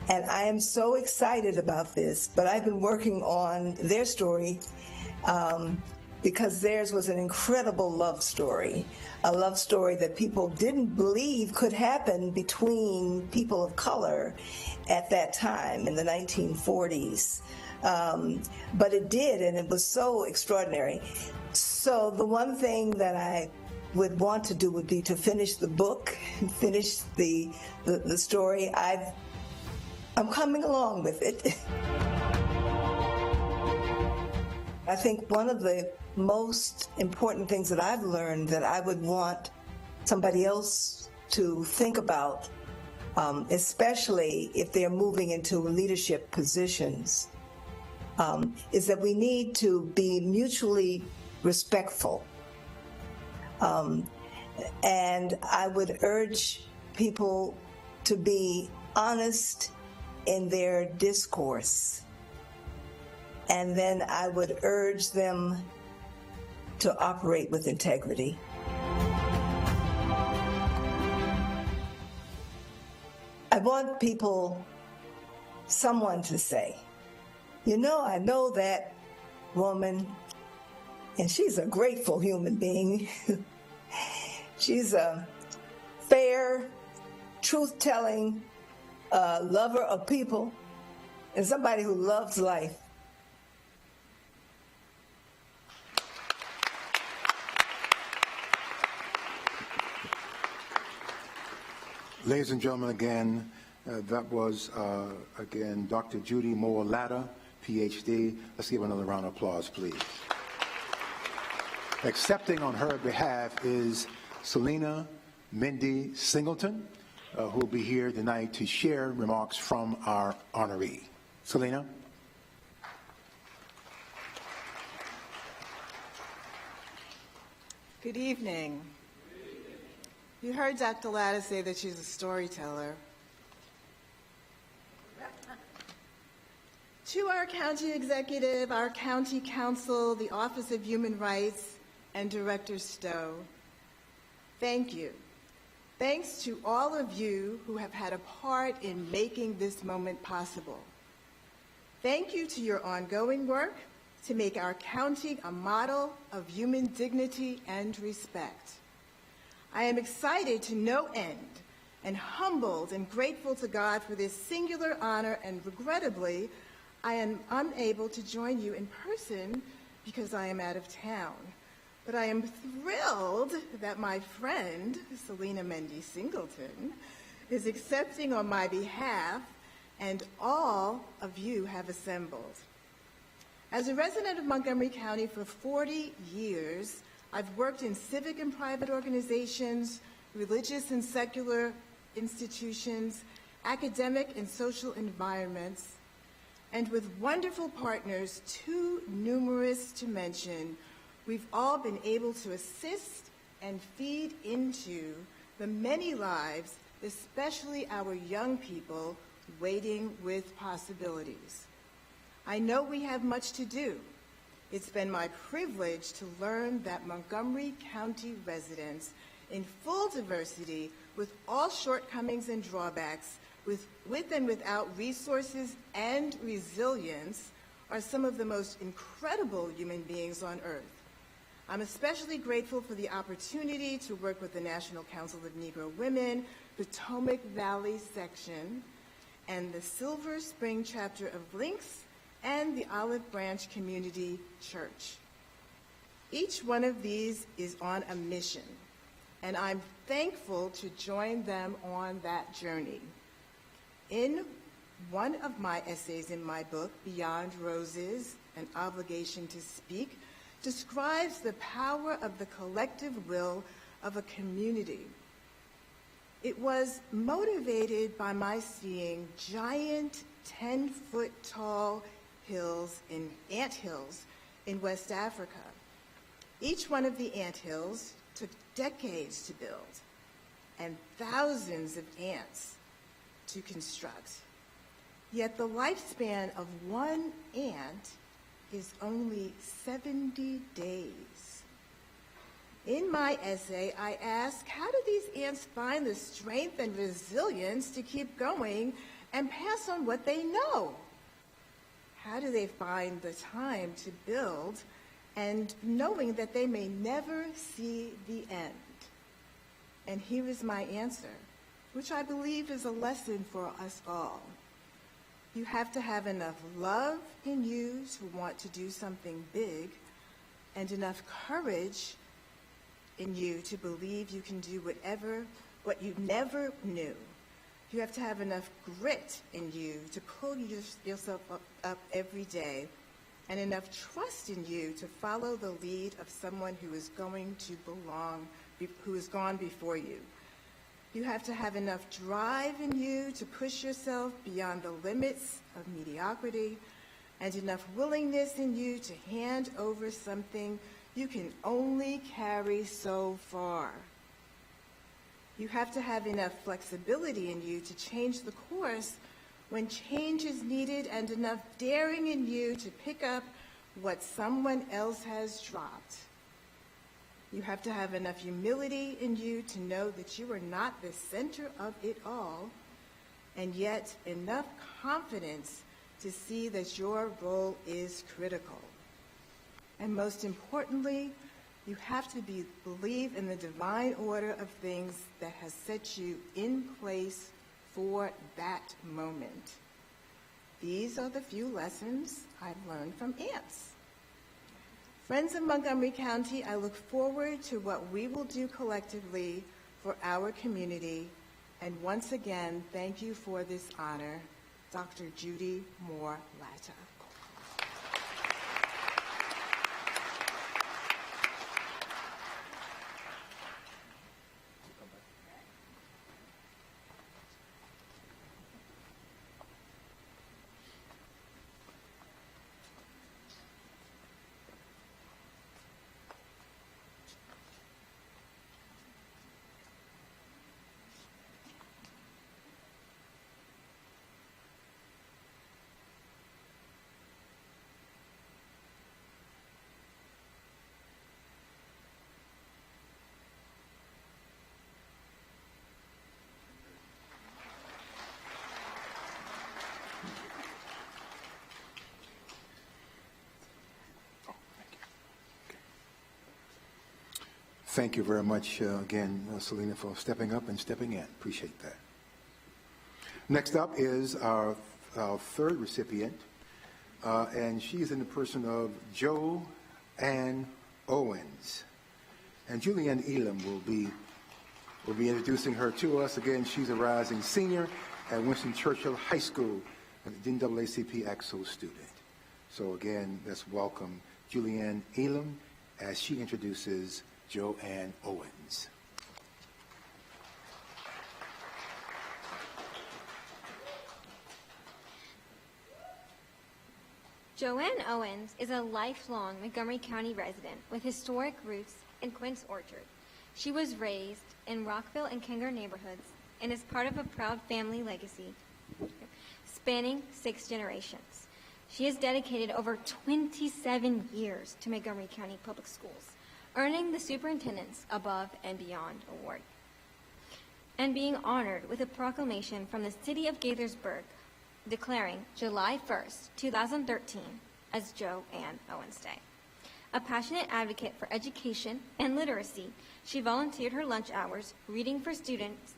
And I am so excited about this, but I've been working on their story because theirs was an incredible love story, a love story that people didn't believe could happen between people of color at that time in the 1940s. But it did, and it was so extraordinary. So the one thing that I would want to do would be to finish the book, finish the story. I'm coming along with it. I think one of the most important things that I've learned that I would want somebody else to think about, especially if they're moving into leadership positions, is that we need to be mutually respectful. And I would urge people to be honest in their discourse. And then I would urge them to operate with integrity. I want someone to say, I know that woman, and she's a grateful human being. She's a fair, truth-telling lover of people, and somebody who loves life. Ladies and gentlemen, again, that was, again, Dr. Judy Moore Latta, PhD. Let's give another round of applause, please. Accepting on her behalf is Selena Mindy Singleton, who will be here tonight to share remarks from our honoree. Selena. Good evening. You heard Dr. Latta say that she's a storyteller. To our county executive, our county council, the Office of Human Rights, and Director Stowe, thank you. Thanks to all of you who have had a part in making this moment possible. Thank you to your ongoing work to make our county a model of human dignity and respect. I am excited to no end and humbled and grateful to God for this singular honor, and regrettably, I am unable to join you in person because I am out of town. But I am thrilled that my friend, Selena Mindy Singleton, is accepting on my behalf, and all of you have assembled. As a resident of Montgomery County for 40 years, I've worked in civic and private organizations, religious and secular institutions, academic and social environments. And with wonderful partners too numerous to mention, we've all been able to assist and feed into the many lives, especially our young people, waiting with possibilities. I know we have much to do. It's been my privilege to learn that Montgomery County residents in full diversity, with all shortcomings and drawbacks, with and without resources and resilience, are some of the most incredible human beings on earth. I'm especially grateful for the opportunity to work with the National Council of Negro Women, Potomac Valley Section, and the Silver Spring chapter of Links, and the Olive Branch Community Church. Each one of these is on a mission, and I'm thankful to join them on that journey. In one of my essays in my book, Beyond Roses, An Obligation to Speak, describes the power of the collective will of a community. It was motivated by my seeing giant 10-foot tall anthills in West Africa. Each one of the anthills took decades to build and thousands of ants to construct. Yet the lifespan of one ant is only 70 days. In my essay, I ask, how do these ants find the strength and resilience to keep going and pass on what they know? How do they find the time to build and knowing that they may never see the end? And here is my answer, which I believe is a lesson for us all. You have to have enough love in you to want to do something big, and enough courage in you to believe you can do what you never knew. You have to have enough grit in you to pull yourself up every day, and enough trust in you to follow the lead of someone who is has gone before you. You have to have enough drive in you to push yourself beyond the limits of mediocrity, and enough willingness in you to hand over something you can only carry so far. You have to have enough flexibility in you to change the course when change is needed, and enough daring in you to pick up what someone else has dropped. You have to have enough humility in you to know that you are not the center of it all, and yet enough confidence to see that your role is critical. And most importantly, you have to believe in the divine order of things that has set you in place for that moment. These are the few lessons I've learned from ants. Friends of Montgomery County, I look forward to what we will do collectively for our community. And once again, thank you for this honor, Dr. Judy Moore Latta. Thank you very much again, Selena, for stepping up and stepping in. Appreciate that. Next up is our third recipient, and she's in the person of Jo-Ann Owens. And Julianne Elam will be introducing her to us. Again, she's a rising senior at Winston Churchill High School, and a NAACP AXO student. So again, let's welcome Julianne Elam as she introduces Jo-Ann Owens. Joanne Owens is a lifelong Montgomery County resident with historic roots in Quince Orchard. She was raised in Rockville and Kenger neighborhoods and is part of a proud family legacy spanning 6 generations. She has dedicated over 27 years to Montgomery County Public Schools, earning the Superintendent's Above and Beyond Award, and being honored with a proclamation from the City of Gaithersburg declaring July 1st, 2013 as Joanne Owens Day. A passionate advocate for education and literacy, she volunteered her lunch hours reading for students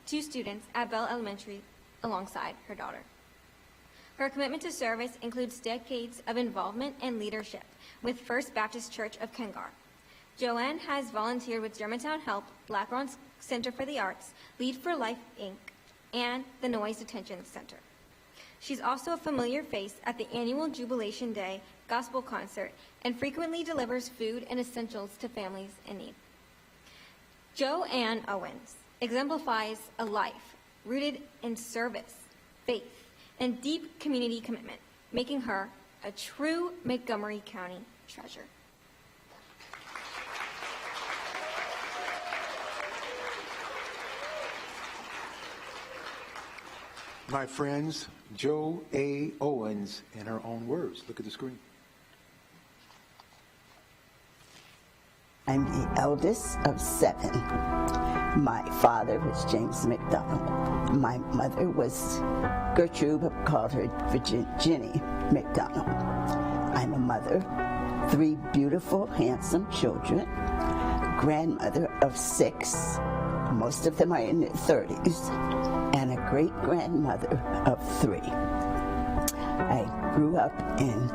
at Bell Elementary alongside her daughter. Her commitment to service includes decades of involvement and leadership with First Baptist Church of Kengar. Joanne has volunteered with Germantown Help, Black Ron Center for the Arts, Lead for Life, Inc., and the Noise Detention Center. She's also a familiar face at the annual Jubilation Day Gospel Concert and frequently delivers food and essentials to families in need. Joanne Owens exemplifies a life rooted in service, faith, and deep community commitment, making her a true Montgomery County treasure. My friends, Jo A. Owens, in her own words. Look at the screen. I'm the eldest of 7. My father was James McDonald. My mother was Gertrude, but called her Jenny McDonald. I'm a mother, 3 beautiful, handsome children, grandmother of 6. Most of them are in their 30s. And a great-grandmother of 3. I grew up in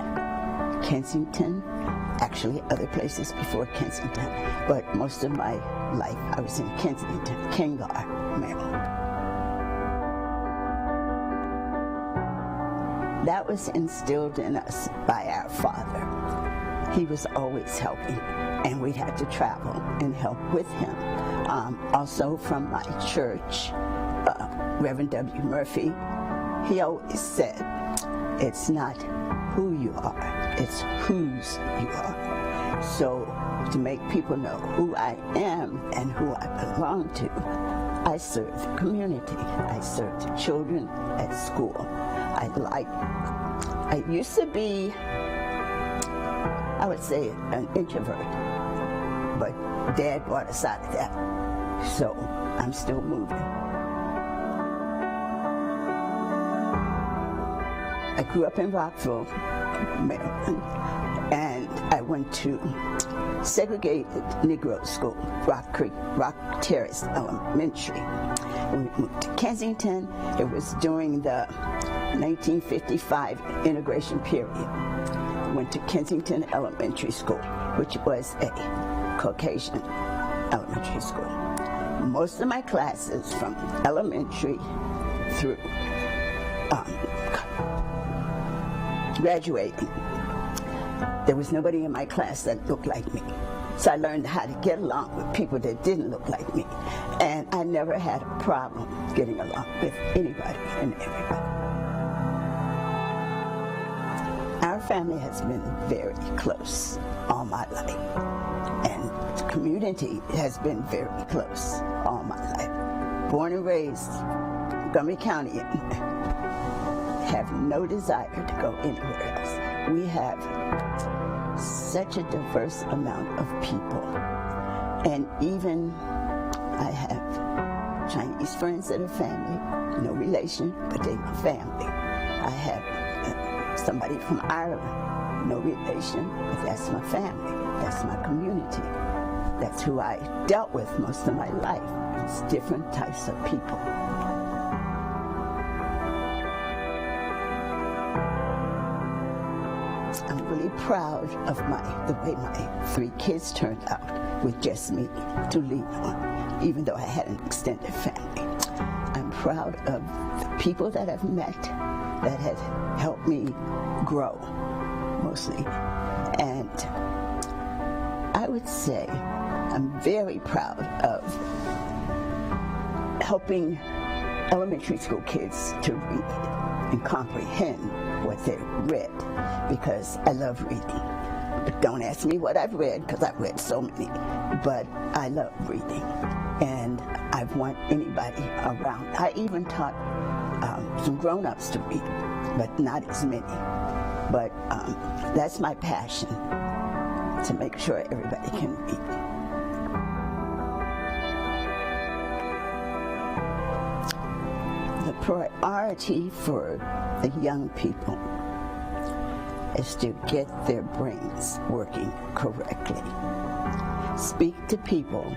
Kensington, actually other places before Kensington, but most of my life I was in Kensington, Kengar, Maryland. That was instilled in us by our father. He was always helping, and we had to travel and help with him. Also from my church, Reverend W. Murphy, he always said, it's not who you are, it's whose you are. So to make people know who I am and who I belong to, I serve the community. I serve the children at school. I used to be, I would say, an introvert, but Dad brought us out of that. So I'm still moving. I grew up in Rockville, Maryland, and I went to segregated Negro school, Rock Terrace Elementary. We moved to Kensington. It was during the 1955 integration period. Went to Kensington Elementary School, which was a Caucasian elementary school. Most of my classes from elementary through graduating, there was nobody in my class that looked like me. So I learned how to get along with people that didn't look like me. And I never had a problem getting along with anybody and everybody. Our family has been very close all my life. And the community has been very close all my life. Born and raised Montgomery County, have no desire to go anywhere else. We have such a diverse amount of people. And even I have Chinese friends that are family, no relation, but they're my family. I have somebody from Ireland, no relation, but that's my family. That's my community. That's who I dealt with most of my life. It's different types of people. I'm really proud of the way my 3 kids turned out with just me to lead on, even though I had an extended family. I'm proud of the people that I've met that have helped me grow, mostly. And I would say I'm very proud of helping elementary school kids to read and comprehend what what they read, because I love reading. But don't ask me what I've read, because I've read so many. But I love reading, and I want anybody around. I even taught some grown-ups to read, but not as many. But that's my passion, to make sure everybody can read. The priority for the young people is to get their brains working correctly. Speak to people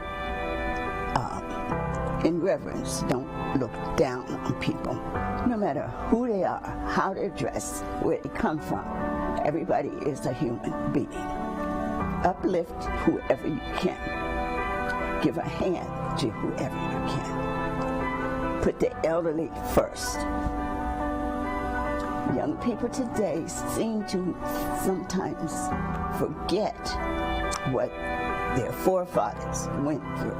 in reverence. Don't look down on people. No matter who they are, how they're dressed, where they come from, everybody is a human being. Uplift whoever you can. Give a hand to whoever you can. Put the elderly first. Young people today seem to sometimes forget what their forefathers went through.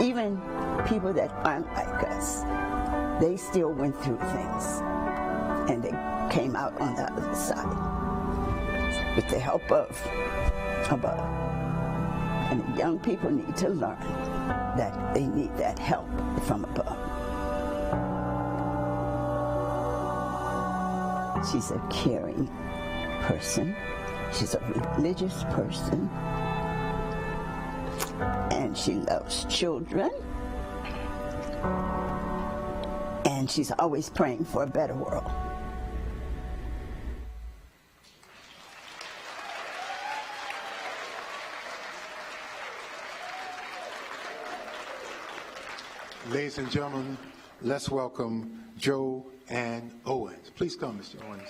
Even people that aren't like us, they still went through things, and they came out on the other side with the help of above. And the young people need to learn that they need that help from above. She's a caring person. She's a religious person. And she loves children. And she's always praying for a better world. Ladies and gentlemen, let's welcome Joe Ann Owens. Please come, Mr. Owens.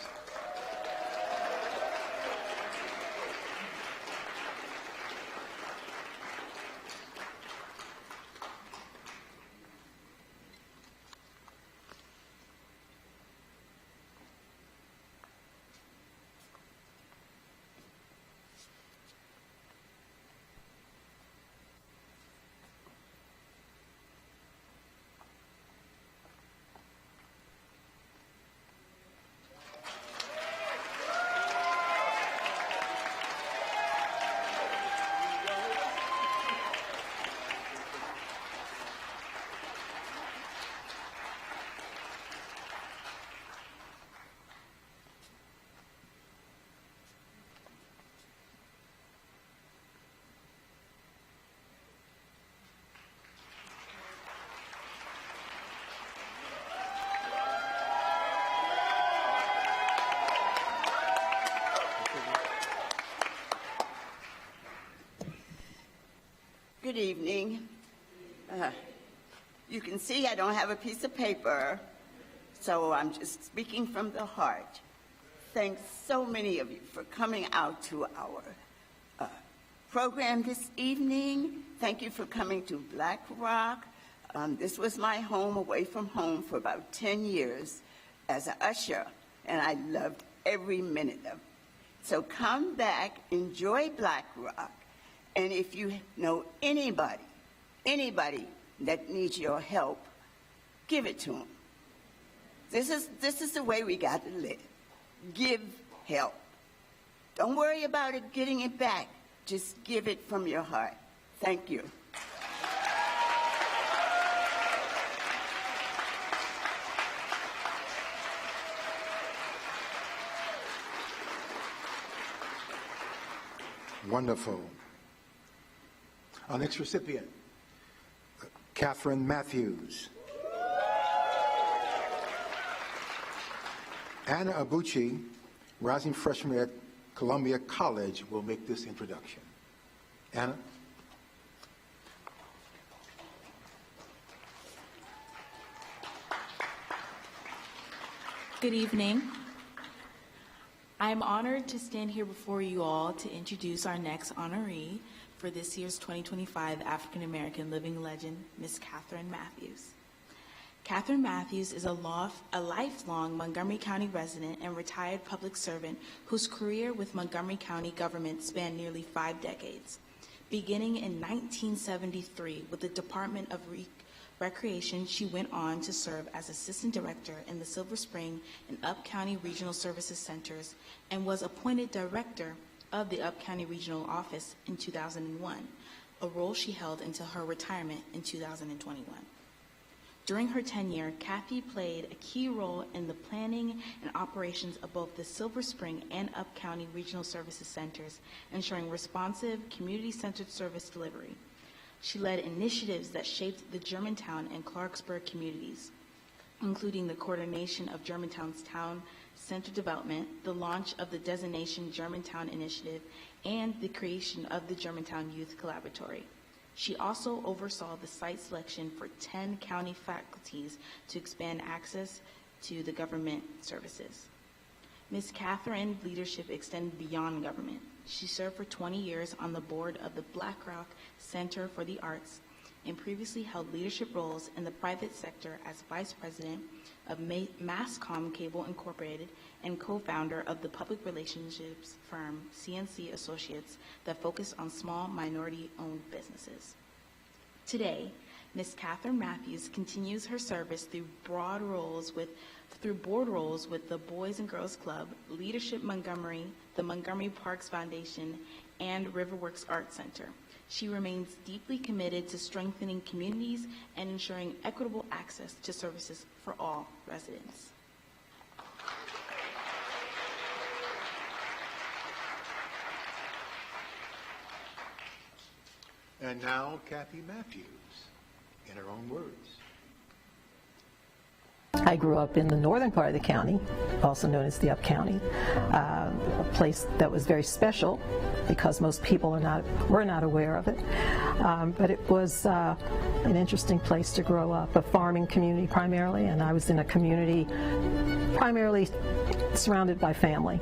Good evening. You can see I don't have a piece of paper, so I'm just speaking from the heart. Thanks so many of you for coming out to our program this evening. Thank you for coming to Black Rock. This was my home away from home for about 10 years as an usher, and I loved every minute of it. So come back, enjoy Black Rock. And if you know anybody that needs your help, give it to them. This is the way we got to live. Give help. Don't worry about it getting it back. Just give it from your heart. Thank you. Wonderful. Our next recipient, Catherine Matthews. Anna Abuchi, rising freshman at Columbia College, will make this introduction. Anna? Good evening. I'm honored to stand here before you all to introduce our next honoree for this year's 2025 African American Living Legend, Miss Catherine Matthews. Catherine Matthews is a lifelong Montgomery County resident and retired public servant whose career with Montgomery County government spanned nearly 5 decades. Beginning in 1973 with the Department of Recreation, she went on to serve as Assistant Director in the Silver Spring and Up County Regional Services Centers and was appointed Director of the Up County Regional Office in 2001, a role she held until her retirement in 2021. During her tenure, Kathy played a key role in the planning and operations of both the Silver Spring and Up County Regional Services Centers, ensuring responsive, community-centered service delivery. She led initiatives that shaped the Germantown and Clarksburg communities, including the coordination of Germantown's town center development, the launch of the Designation Germantown Initiative, and the creation of the Germantown Youth Collaboratory. She also oversaw the site selection for 10 county faculties to expand access to the government services. Ms. Catherine's leadership extended beyond government. She served for 20 years on the board of the Black Rock Center for the Arts and previously held leadership roles in the private sector as Vice President of Masscom Cable Incorporated and co-founder of the public relationships firm CNC Associates that focused on small minority-owned businesses. Today, Ms. Catherine Matthews continues her service through board roles with the Boys and Girls Club, Leadership Montgomery, the Montgomery Parks Foundation, and Riverworks Art Center. She remains deeply committed to strengthening communities and ensuring equitable access to services for all residents. And now, Kathy Matthews, in her own words. I grew up in the northern part of the county, also known as the Up County, a place that was very special because most people were not aware of it. But it was an interesting place to grow up, a farming community primarily, and I was in a community primarily surrounded by family.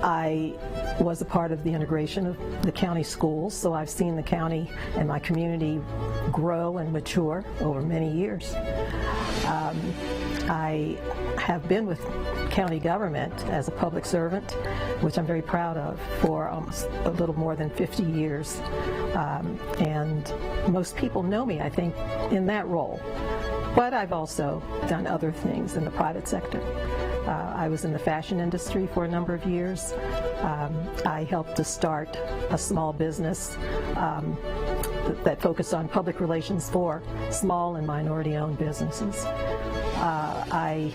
I was a part of the integration of the county schools, so I've seen the county and my community grow and mature over many years. I have been with county government as a public servant, which I'm very proud of, for almost a little more than 50 years. And most people know me, I think, in that role. But I've also done other things in the private sector. I was in the fashion industry for a number of years. I helped to start a small business that focused on public relations for small and minority-owned businesses. I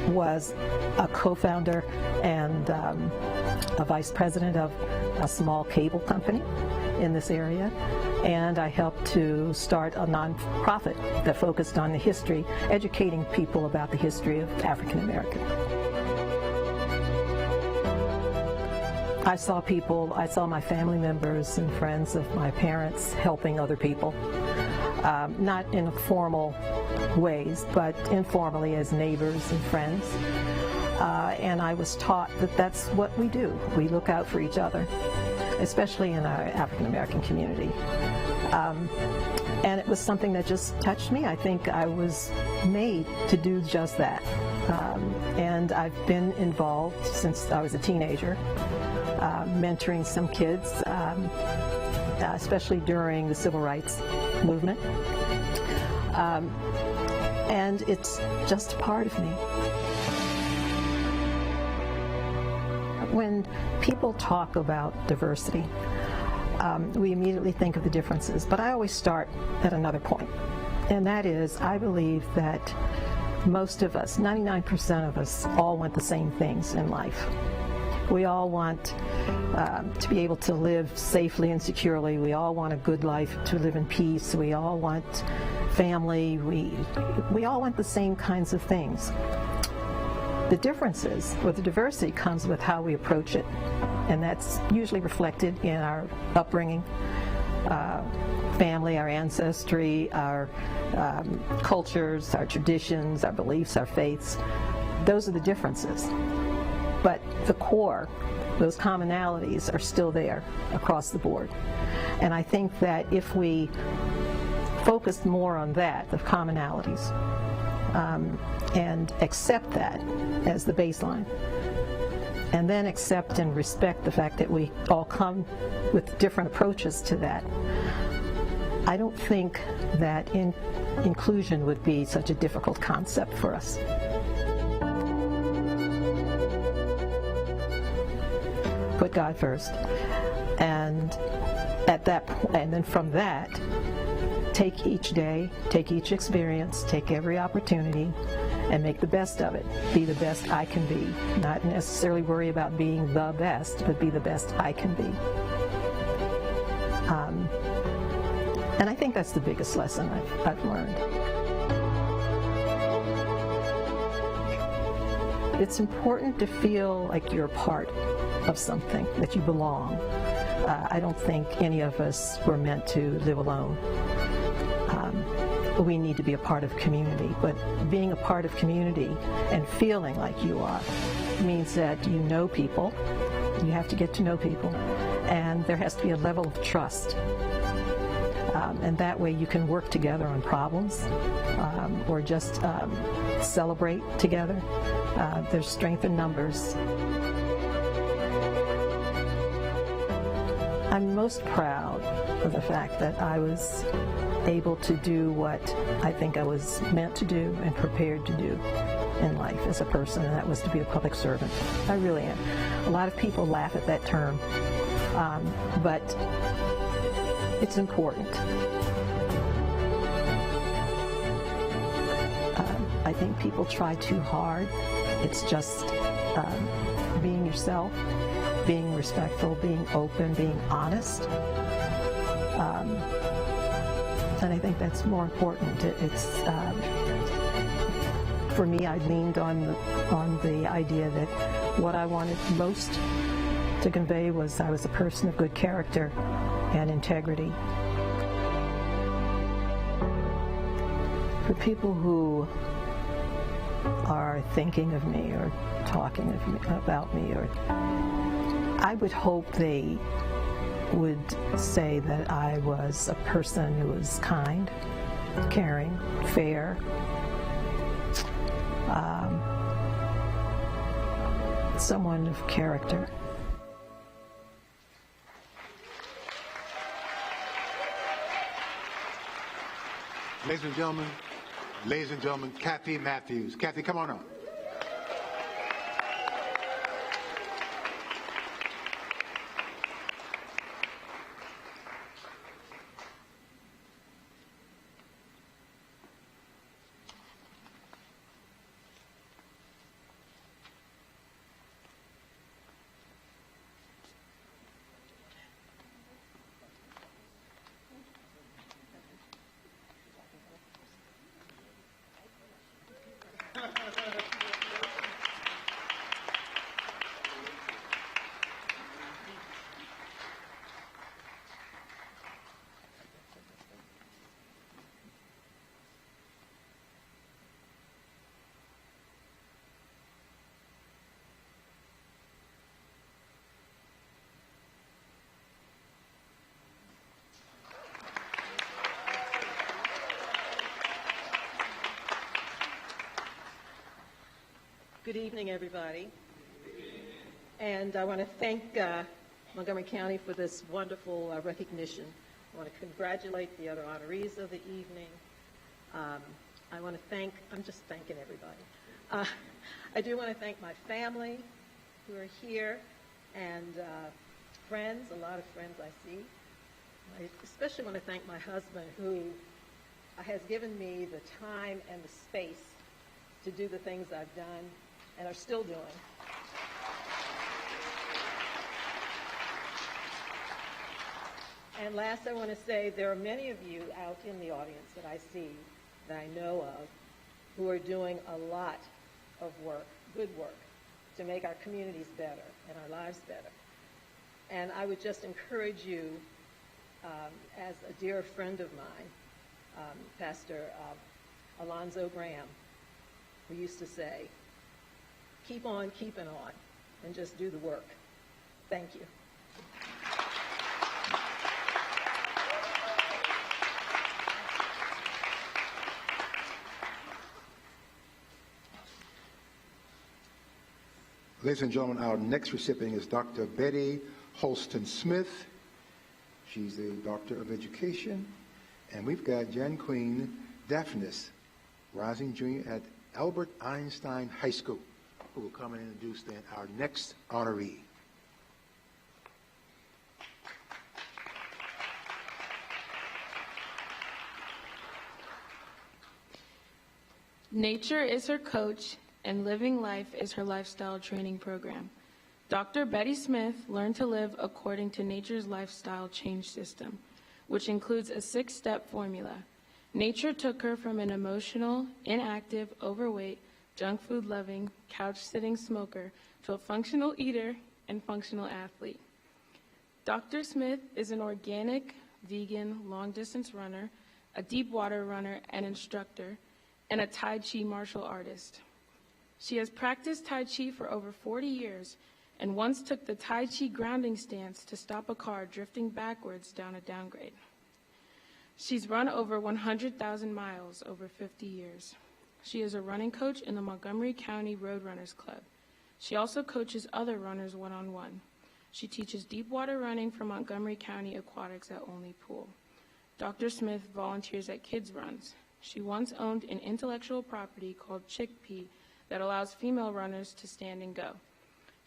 was a co-founder and a vice president of a small cable company in this area, and I helped to start a nonprofit that focused on the history, educating people about the history of African American. I saw my family members and friends of my parents helping other people, not in formal ways, but informally as neighbors and friends. And I was taught that that's what we do. We look out for each other, especially in our African American community. And it was something that just touched me. I think I was made to do just that. And I've been involved since I was a teenager, mentoring some kids, especially during the civil rights movement. And it's just a part of me. When people talk about diversity, we immediately think of the differences, but I always start at another point, and that is, I believe that most of us, 99% of us, all want the same things in life. We all want to be able to live safely and securely. We all want a good life, to live in peace. We all want family. We all want the same kinds of things. The differences, or the diversity, comes with how we approach it, and that's usually reflected in our upbringing, family, our ancestry, our cultures, our traditions, our beliefs, our faiths. Those are the differences. But the core, those commonalities, are still there across the board. And I think that if we focused more on that, the commonalities, and accept that as the baseline, and then accept and respect the fact that we all come with different approaches to that, I don't think that inclusion would be such a difficult concept for us. Put God first, and and then from that, take each day, take each experience, take every opportunity, and make the best of it. Be the best I can be. Not necessarily worry about being the best, but be the best I can be. And I think that's the biggest lesson I've learned. It's important to feel like you're a part of something, that you belong. I don't think any of us were meant to live alone. We need to be a part of community, but being a part of community and feeling like you are means that you know people, you have to get to know people, and there has to be a level of trust. And that way you can work together on problems or just celebrate together. There's strength in numbers. I'm most proud of the fact that I was able to do what I think I was meant to do and prepared to do in life as a person, and that was to be a public servant. I really am. A lot of people laugh at that term, but it's important. I think people try too hard. It's just being yourself, being respectful, being open, being honest. And I think that's more important. For me, I leaned on the idea that what I wanted most to convey was I was a person of good character and integrity. For people who are thinking of me or talking about me, or I would hope they would say that I was a person who was kind, caring, fair, someone of character. Ladies and gentlemen, Kathy Matthews. Kathy, come on up. Good evening, everybody. And I want to thank Montgomery County for this wonderful recognition. I want to congratulate the other honorees of the evening. I want to thank, I'm just thanking everybody. I do want to thank my family who are here and friends, a lot of friends I see. I especially want to thank my husband who has given me the time and the space to do the things I've done and are still doing. And last, I want to say there are many of you out in the audience that I see, that I know of, who are doing a lot of work, good work, to make our communities better and our lives better. And I would just encourage you, as a dear friend of mine, Pastor Alonzo Graham, who used to say, keep on keeping on and just do the work. Thank you. Ladies and gentlemen, our next recipient is Dr. Betty Holston Smith. She's a doctor of education, And we've got Jan Queen Daphnis, rising junior at Albert Einstein High School, who will come and introduce then our next honoree. Nature is her coach, and Living Life is her lifestyle training program. Dr. Betty Smith learned to live according to nature's lifestyle change system, which includes a 6-step formula. Nature took her from an emotional, inactive, overweight, junk food-loving, couch-sitting smoker to a functional eater and functional athlete. Dr. Smith is an organic, vegan, long-distance runner, a deep water runner and instructor, and a Tai Chi martial artist. She has practiced Tai Chi for over 40 years and once took the Tai Chi grounding stance to stop a car drifting backwards down a downgrade. She's run over 100,000 miles over 50 years. She is a running coach in the Montgomery County Roadrunners Club. She also coaches other runners one-on-one. She teaches deep water running for Montgomery County Aquatics at Olney Pool. Dr. Smith volunteers at Kids Runs. She once owned an intellectual property called Chickpea that allows female runners to stand and go.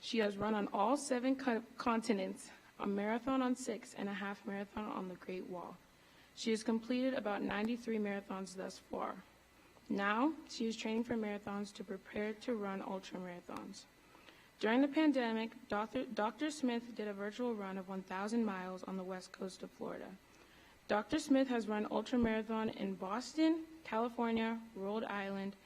She has run on all 7 continents, a marathon on 6, and a half marathon on the Great Wall. She has completed about 93 marathons thus far. Now, she is training for marathons to prepare to run ultramarathons. During the pandemic, Dr. Smith did a virtual run of 1,000 miles on the west coast of Florida. Dr. Smith has run ultramarathon in Boston, California, Rhode Island,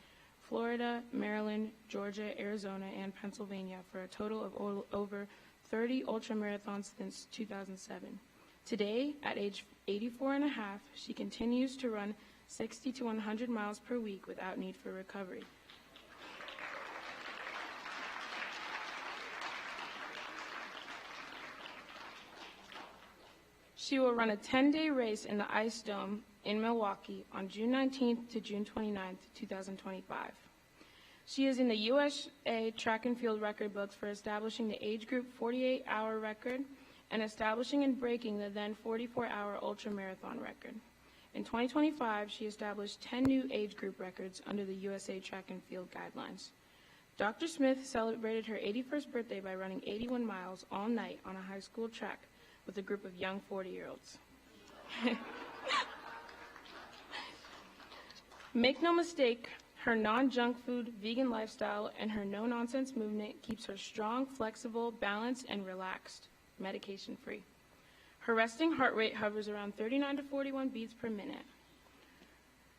Florida, Maryland, Georgia, Arizona, and Pennsylvania for a total of over 30 ultramarathons since 2007. Today, at age 84 and a half, she continues to run 60 to 100 miles per week without need for recovery. She will run a 10-day race in the Ice Dome in Milwaukee on June 19th to June 29th, 2025. She is in the USA Track and Field record books for establishing the age group 48-hour record and establishing and breaking the then 44-hour ultramarathon record. In 2025, she established 10 new age group records under the USA Track and Field guidelines. Dr. Smith celebrated her 81st birthday by running 81 miles all night on a high school track with a group of young 40-year-olds. Make no mistake, her non-junk food, vegan lifestyle, and her no-nonsense movement keeps her strong, flexible, balanced, and relaxed, medication-free. Her resting heart rate hovers around 39 to 41 beats per minute.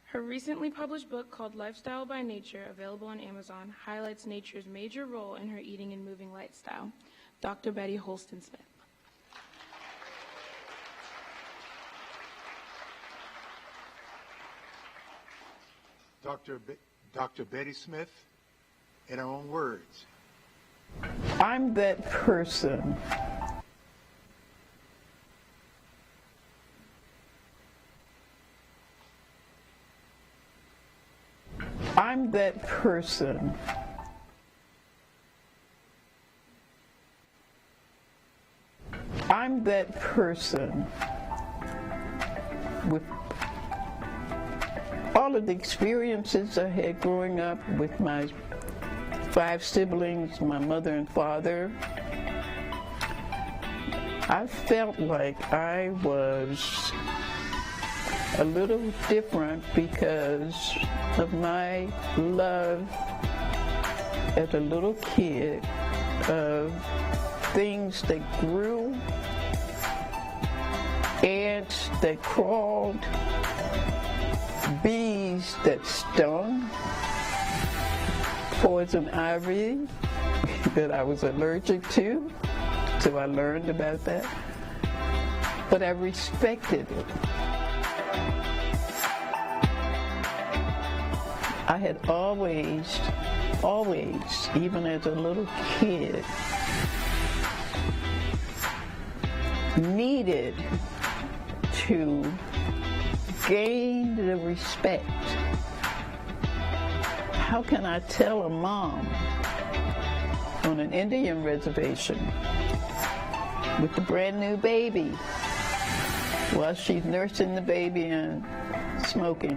Her recently published book called Lifestyle by Nature, available on Amazon, highlights nature's major role in her eating and moving lifestyle. Dr. Betty Holston Smith. Dr. Betty Smith, in her own words. I'm that person. I'm that person. I'm that person with all of the experiences I had growing up with my 5 siblings, my mother and father. I felt like I was a little different because of my love as a little kid of things that grew, ants that crawled, bees that stung, poison ivy that I was allergic to, so I learned about that. But I respected it. I had always, even as a little kid, needed to gain the respect. How can I tell a mom on an Indian reservation with a brand new baby while she's nursing the baby and smoking,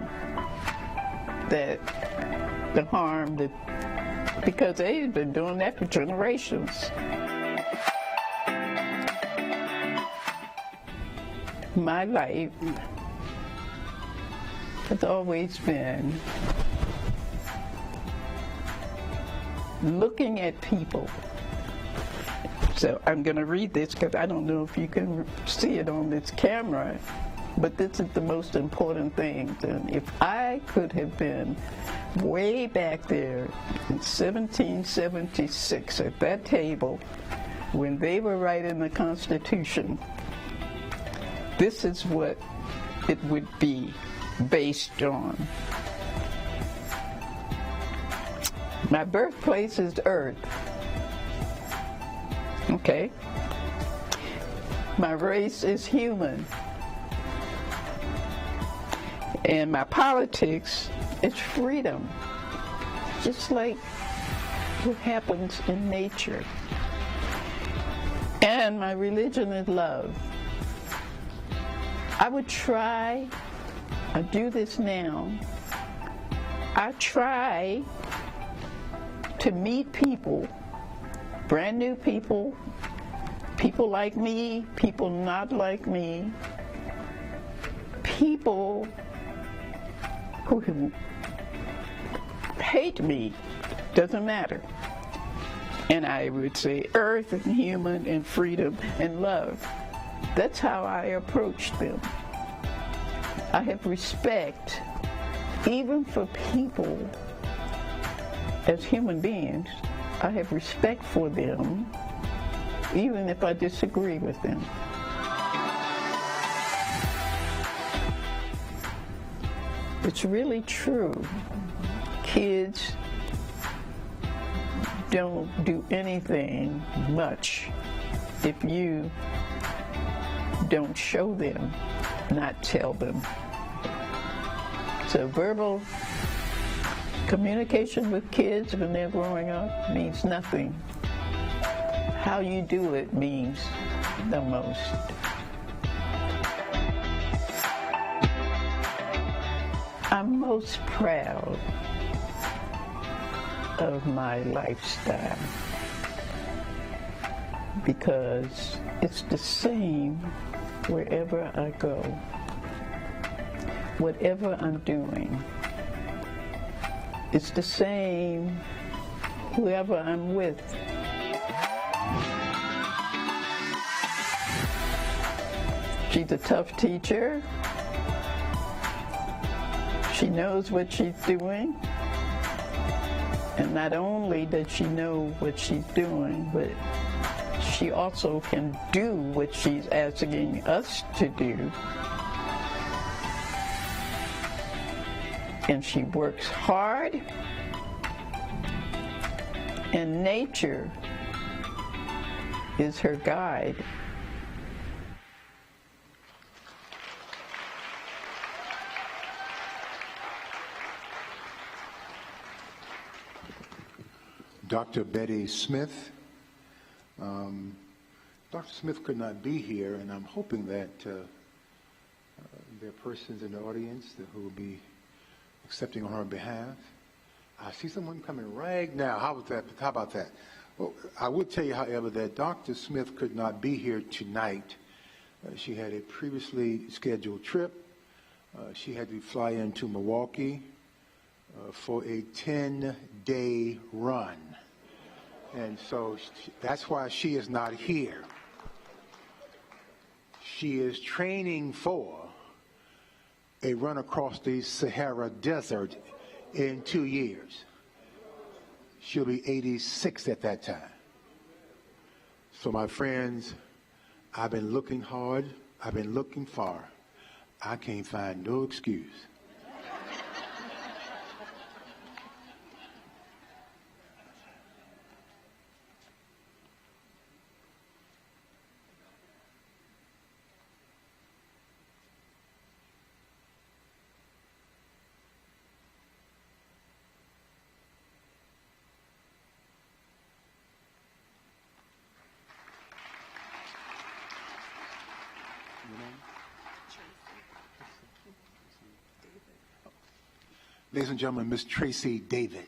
that the harm that, because they've been doing that for generations. My life has always been looking at people. So I'm going to read this because I don't know if you can see it on this camera, but this is the most important thing. And if I could have been way back there in 1776 at that table when they were writing the Constitution, this is what it would be based on. My birthplace is Earth. Okay. My race is human. And my politics is freedom. Just like what happens in nature. And my religion is love. I would try, I do this now, I try to meet people, brand new people, people like me, people not like me, people who hate me, doesn't matter. And I would say earth and human and freedom and love. That's how I approach them. I have respect, even for people as human beings. I have respect for them, even if I disagree with them. It's really true. Kids don't do anything much if you don't show them, not tell them. So verbal communication with kids when they're growing up means nothing. How you do it means the most. I'm most proud of my lifestyle because it's the same wherever I go. Whatever I'm doing, it's the same whoever I'm with. She's a tough teacher. She knows what she's doing. And not only does she know what she's doing, but she also can do what she's asking us to do. And she works hard. And nature is her guide. Dr. Betty Smith. Dr. Smith could not be here, and I'm hoping that there are persons in the audience who will be accepting on her behalf. I see someone coming right now. How about that? Well, I would tell you, however, that Dr. Smith could not be here tonight. She had a previously scheduled trip. She had to fly into Milwaukee for a 10-day run. And so that's why she is not here. She is training for a run across the Sahara Desert in 2 years. She'll be 86 at that time. So my friends, I've been looking hard. I've been looking far. I can't find no excuse. Ladies and gentlemen, Ms. Tracy David.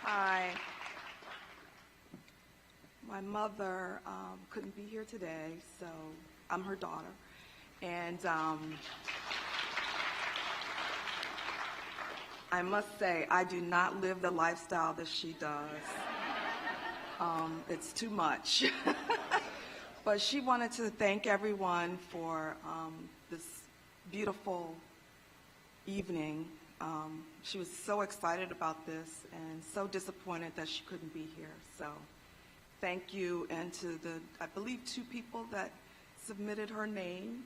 Hi. My mother couldn't be here today, so I'm her daughter. And I must say, I do not live the lifestyle that she does. It's too much. But she wanted to thank everyone for this beautiful evening. She was so excited about this and so disappointed that she couldn't be here. So thank you. And to the, I believe, 2 people that submitted her name,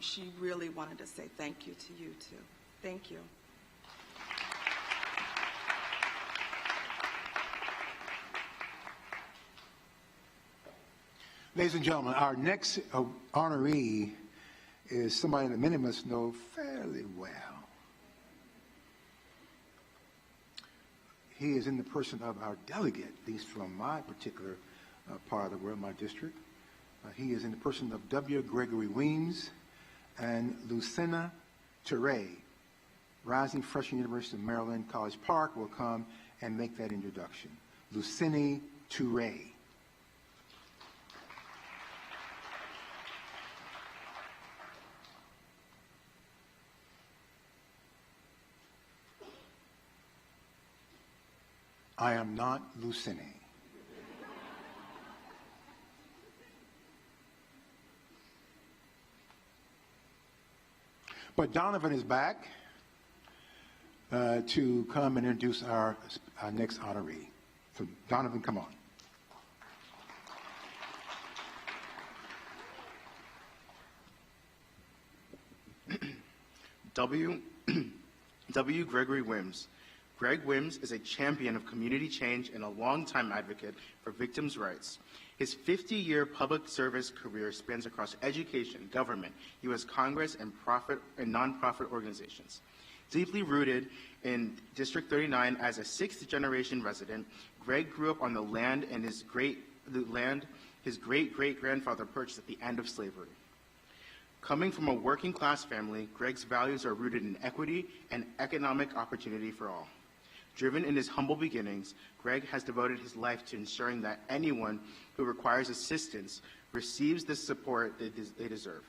she really wanted to say thank you to you too. Thank you. Ladies and gentlemen, our next honoree is somebody that many of us know fairly well. He is in the person of our delegate, at least from my particular part of the world, my district. He is in the person of W. Gregory Weems and Lucina Ture. Rising freshman, University of Maryland, College Park will come and make that introduction. Lucini Ture. I am not Lucini. But Donovan is back to come and introduce our next honoree. So Donovan, come on. W. Gregory Wims. Greg Wims is a champion of community change and a longtime advocate for victims' rights. His 50-year public service career spans across education, government, U.S. Congress, and nonprofit organizations. Deeply rooted in District 39 as a 6th-generation resident, Greg grew up on the land and his great-great-grandfather purchased at the end of slavery. Coming from a working-class family, Greg's values are rooted in equity and economic opportunity for all. Driven in his humble beginnings, Greg has devoted his life to ensuring that anyone who requires assistance receives the support they deserve.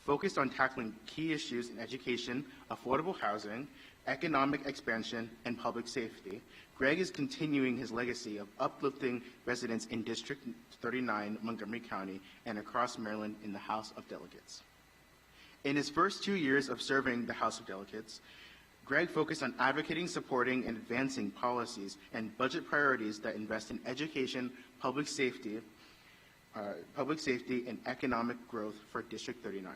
Focused on tackling key issues in education, affordable housing, economic expansion, and public safety, Greg is continuing his legacy of uplifting residents in District 39, Montgomery County, and across Maryland in the House of Delegates. In his first 2 years of serving the House of Delegates, Greg focused on advocating, supporting, and advancing policies and budget priorities that invest in education, public safety, and economic growth for District 39.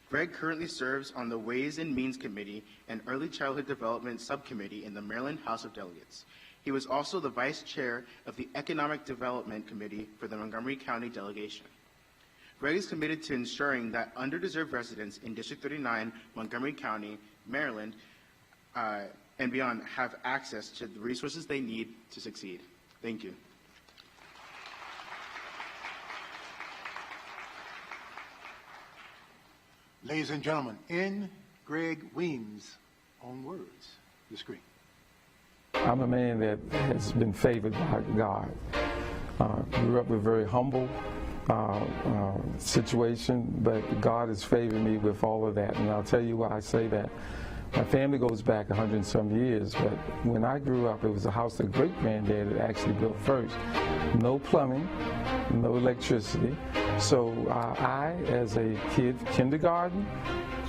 Greg currently serves on the Ways and Means Committee and Early Childhood Development Subcommittee in the Maryland House of Delegates. He was also the Vice Chair of the Economic Development Committee for the Montgomery County delegation. Greg is committed to ensuring that underdeserved residents in District 39, Montgomery County, Maryland, and beyond have access to the resources they need to succeed. Thank you. Ladies and gentlemen, in Greg Weems' own words, the screen. I'm a man that has been favored by God. Grew up with a very humble situation, but God has favored me with all of that, and I'll tell you why I say that. My family goes back 100 and some years, but when I grew up, it was a house that great-granddad had actually built first. No plumbing, no electricity. So I, as a kid, kindergarten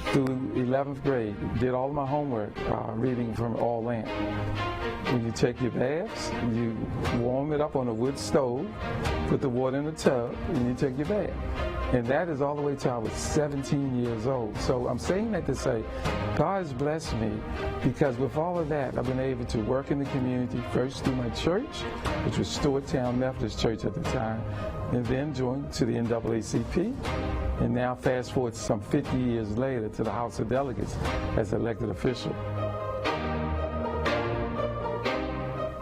through 11th grade, did all of my homework reading from All Lamp. When you take your baths, you warm it up on a wood stove, put the water in the tub, and you take your bath. And that is all the way till I was 17 years old. So I'm saying that to say, God has blessed me because with all of that, I've been able to work in the community, first through my church, which was Stewarttown Methodist Church at the time, and then joined to the NAACP, and now fast forward some 50 years later to the House of Delegates as elected official.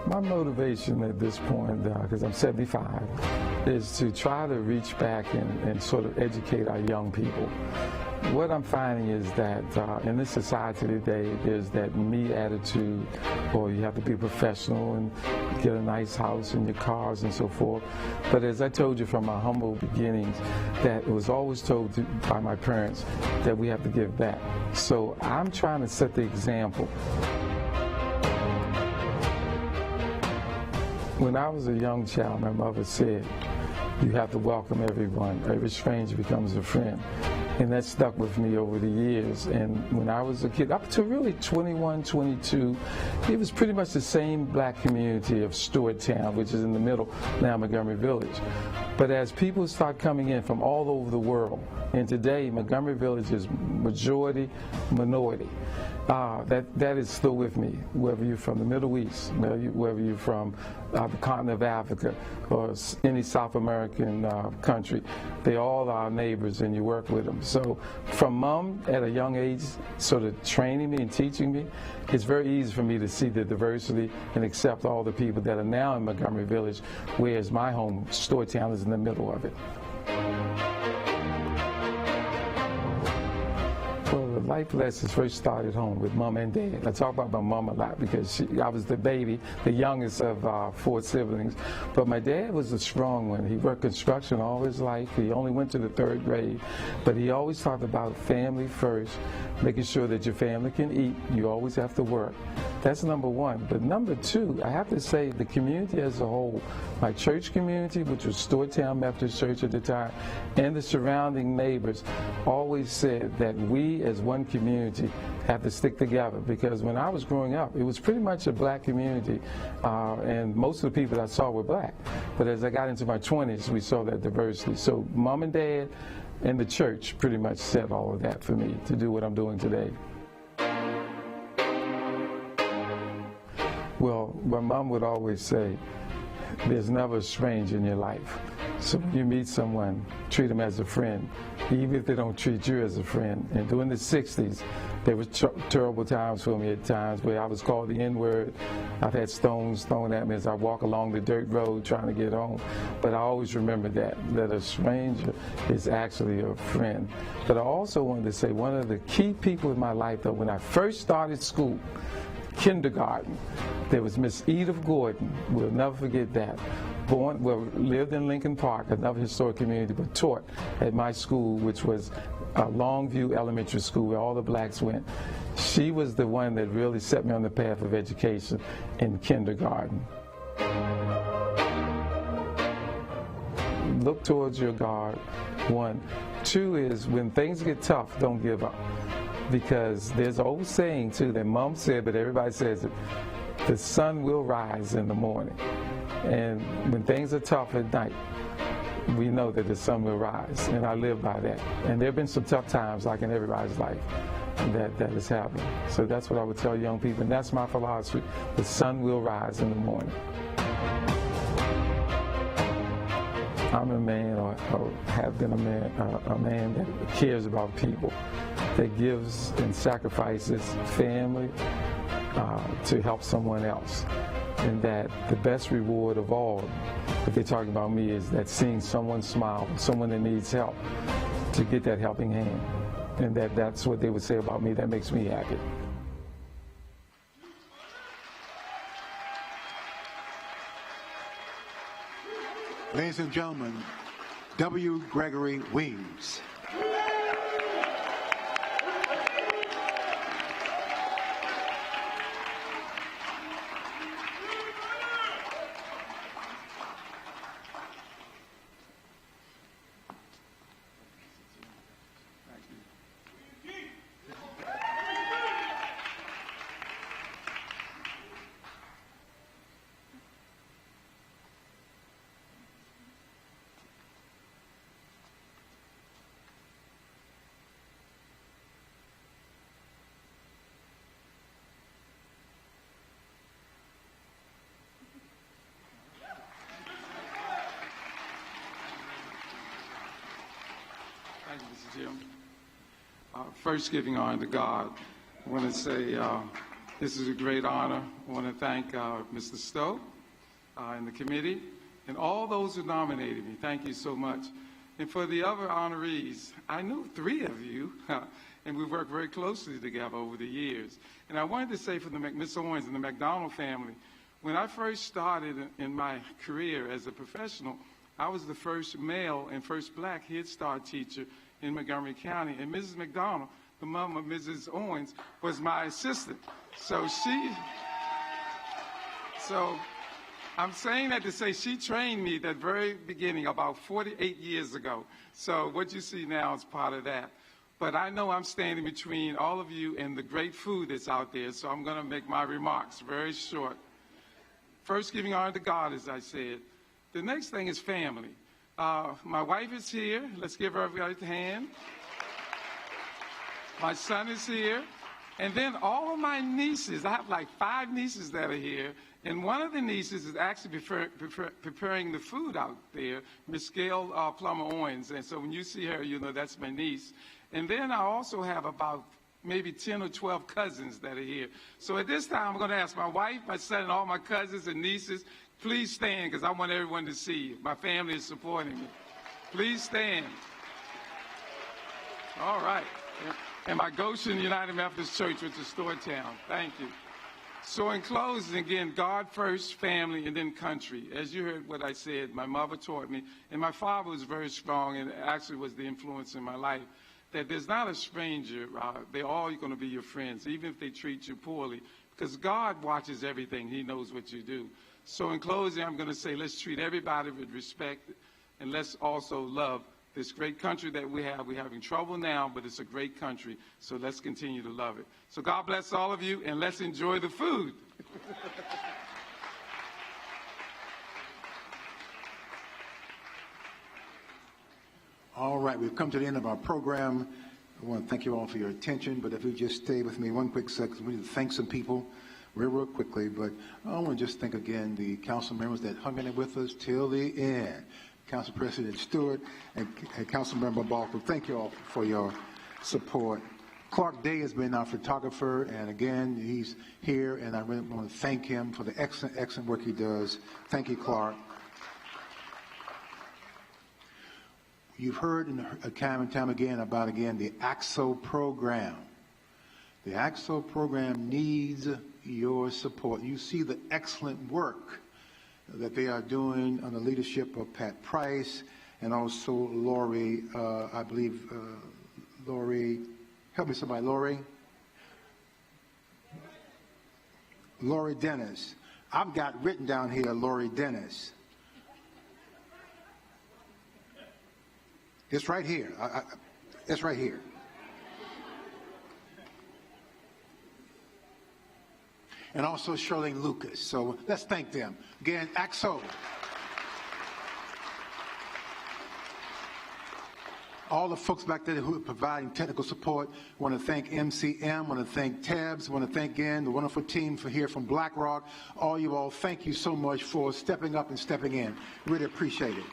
My my motivation at this point, because I'm 75, is to try to reach back and sort of educate our young people. What I'm finding is that in this society today, there's that me attitude, or you have to be professional and get a nice house and your cars and so forth. But as I told you from my humble beginnings, that it was always told by my parents that we have to give back. So I'm trying to set the example. When I was a young child, my mother said, you have to welcome everyone. Every stranger becomes a friend. And that stuck with me over the years. And when I was a kid, up to really 21, 22, it was pretty much the same black community of Stewarttown, which is in the middle, now Montgomery Village. But as people start coming in from all over the world, and today Montgomery Village is majority minority, that is still with me, whether you're from the Middle East, whether you're from the continent of Africa or any South American country. They all are our neighbors and you work with them. So from mom at a young age sort of training me and teaching me, it's very easy for me to see the diversity and accept all the people that are now in Montgomery Village, whereas my home, Stewarttown, is in the middle of it. Life lessons first started home with mom and dad. I talk about my mom a lot because I was the baby, the youngest of 4 siblings. But my dad was a strong one. He worked construction all his life. He only went to the 3rd grade. But he always talked about family first, making sure that your family can eat. You always have to work. That's number one. But number two, I have to say the community as a whole, my church community, which was Stewarttown Methodist Church at the time, and the surrounding neighbors always said that we as one community have to stick together, because when I was growing up, it was pretty much a black community, and most of the people I saw were black. But as I got into my 20s, we saw that diversity. So mom and dad and the church pretty much set all of that for me to do what I'm doing today. Well, my mom would always say, there's never a stranger in your life. So when you meet someone, treat them as a friend, even if they don't treat you as a friend. And during the 60s, there were terrible times for me at times where I was called the N-word. I've had stones thrown at me as I walk along the dirt road trying to get home. But I always remember that a stranger is actually a friend. But I also wanted to say one of the key people in my life, though, when I first started school, kindergarten, there was Miss Edith Gordon. We'll never forget that. Lived in Lincoln Park, another historic community, but taught at my school, which was Longview Elementary School, where all the blacks went. She was the one that really set me on the path of education in kindergarten. Look towards your God, 1. 2 is when things get tough, don't give up. Because there's an old saying, too, that Mom said, but everybody says it, the sun will rise in the morning. And when things are tough at night, we know that the sun will rise, and I live by that. And there have been some tough times, like in everybody's life, that has happened. So that's what I would tell young people, and that's my philosophy. The sun will rise in the morning. I'm a man, or have been a man that cares about people, that gives and sacrifices family to help someone else. And that the best reward of all, if they're talking about me, is that seeing someone smile, someone that needs help, to get that helping hand. And that's what they would say about me. That makes me happy. Ladies and gentlemen, W. Gregory Weems. Thank you, Mr. Jim. First, giving honor to God, I want to say This is a great honor. I want to thank Mr. Stowe and the committee and all those who nominated me. Thank you so much. And for the other honorees, I knew 3 of you, and we worked very closely together over the years. And I wanted to say for Ms. Owens and the McDonald family, when I first started in my career as a professional, I was the first male and first black Head Start teacher in Montgomery County. And Mrs. McDonald, the mom of Mrs. Owens, was my assistant. So I'm saying that to say she trained me at the very beginning about 48 years ago. So what you see now is part of that. But I know I'm standing between all of you and the great food that's out there, so I'm going to make my remarks very short. First, giving honor to God, as I said. The next thing is family. My wife is here. Let's give her a hand. My son is here. And then all of my nieces, I have like 5 nieces that are here, and one of the nieces is actually preparing the food out there, Miss Gail Plummer Owens. And so when you see her, you know that's my niece. And then I also have about maybe 10 or 12 cousins that are here. So at this time, I'm going to ask my wife, my son, and all my cousins and nieces, please stand, because I want everyone to see you. My family is supporting me. Please stand. All right. And my Goshen United Methodist Church, which is Stortown. Thank you. So in closing, again, God first, family, and then country. As you heard what I said, my mother taught me, and my father was very strong and actually was the influence in my life, that there's not a stranger. They're all going to be your friends, even if they treat you poorly, because God watches everything. He knows what you do. So in closing, I'm going to say let's treat everybody with respect, and let's also love this great country that we have. We're having trouble now, but it's a great country, so let's continue to love it. So God bless all of you, and let's enjoy the food. All right, we've come to the end of our program. I want to thank you all for your attention, but if you just stay with me one quick second, we need to thank some people real quickly, but I want to just thank again the council members that hung in there with us till the end. Council President Stewart and Councilmember Balfour, thank you all for your support. Clark Day has been our photographer, and again, he's here, and I really want to thank him for the excellent work he does. Thank you, Clark. You've heard time and time again about, the ACT-SO program. The ACT-SO program needs your support. You see the excellent work that they are doing under the leadership of Pat Price and also Lori, I believe, Lori, help me somebody, Lori Dennis. I've got written down here Lori Dennis. It's right here. It's right here. And also Charlene Lucas. So let's thank them. Again, ACT-SO. All the folks back there who are providing technical support. I want to thank MCM. I want to thank Tabs. I want to thank again the wonderful team here from BlackRock. All you all, thank you so much for stepping up and stepping in. Really appreciate it.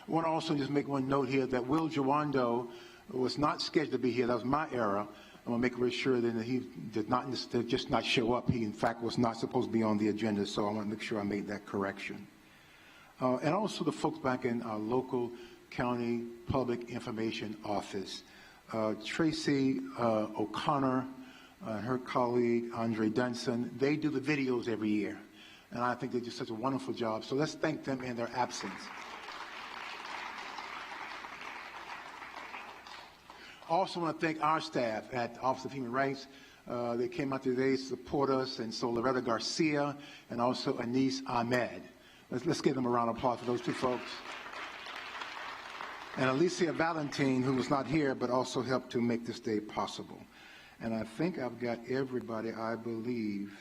I want to also just make one note here that Will Jawando was not scheduled to be here. That was my error. I want to make very sure that he did not just not show up. He, in fact, was not supposed to be on the agenda, so I want to make sure I made that correction. And also the folks back in our local county public information office. Tracy O'Connor and her colleague, Andre Dunson, they do the videos every year. And I think they do such a wonderful job. So let's thank them in their absence. Also want to thank our staff at the Office of Human Rights. They came out today to support us, and so Loretta Garcia and also Anise Ahmed. Let's give them a round of applause for those two folks. And Alicia Valentin, who was not here, but also helped to make this day possible. And I think I've got everybody, I believe,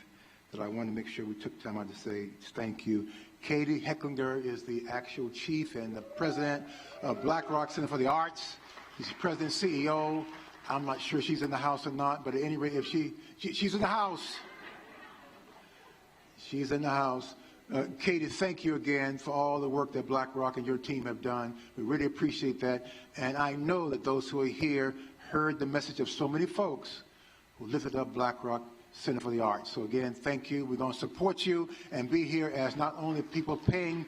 that I want to make sure we took time out to say thank you. Katie Hecklinger is the actual chief and the president of BlackRock Center for the Arts. She's the president and CEO. I'm not sure she's in the house or not, but at any rate, if she's in the house. She's in the house. Katie, thank you again for all the work that BlackRock and your team have done. We really appreciate that. And I know that those who are here heard the message of so many folks who lifted up Black Rock Center for the Arts. So again, thank you. We're going to support you and be here as not only people paying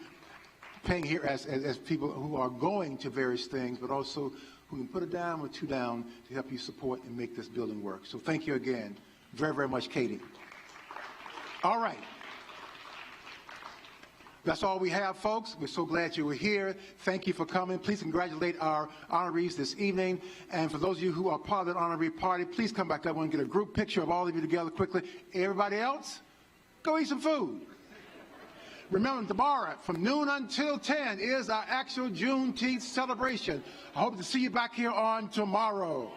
here as people who are going to various things, but also who can put a dime or two down to help you support and make this building work. So thank you again very, very much, Katie. All right. That's all we have, folks. We're so glad you were here. Thank you for coming. Please congratulate our honorees this evening. And for those of you who are part of that honoree party, please come back up and get a group picture of all of you together quickly. Everybody else, go eat some food. Remember, tomorrow from noon until 10 is our actual Juneteenth celebration. I hope to see you back here on tomorrow.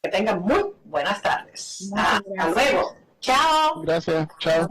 Que tengan muy buenas tardes. Hasta luego. Chao. Gracias. Chao.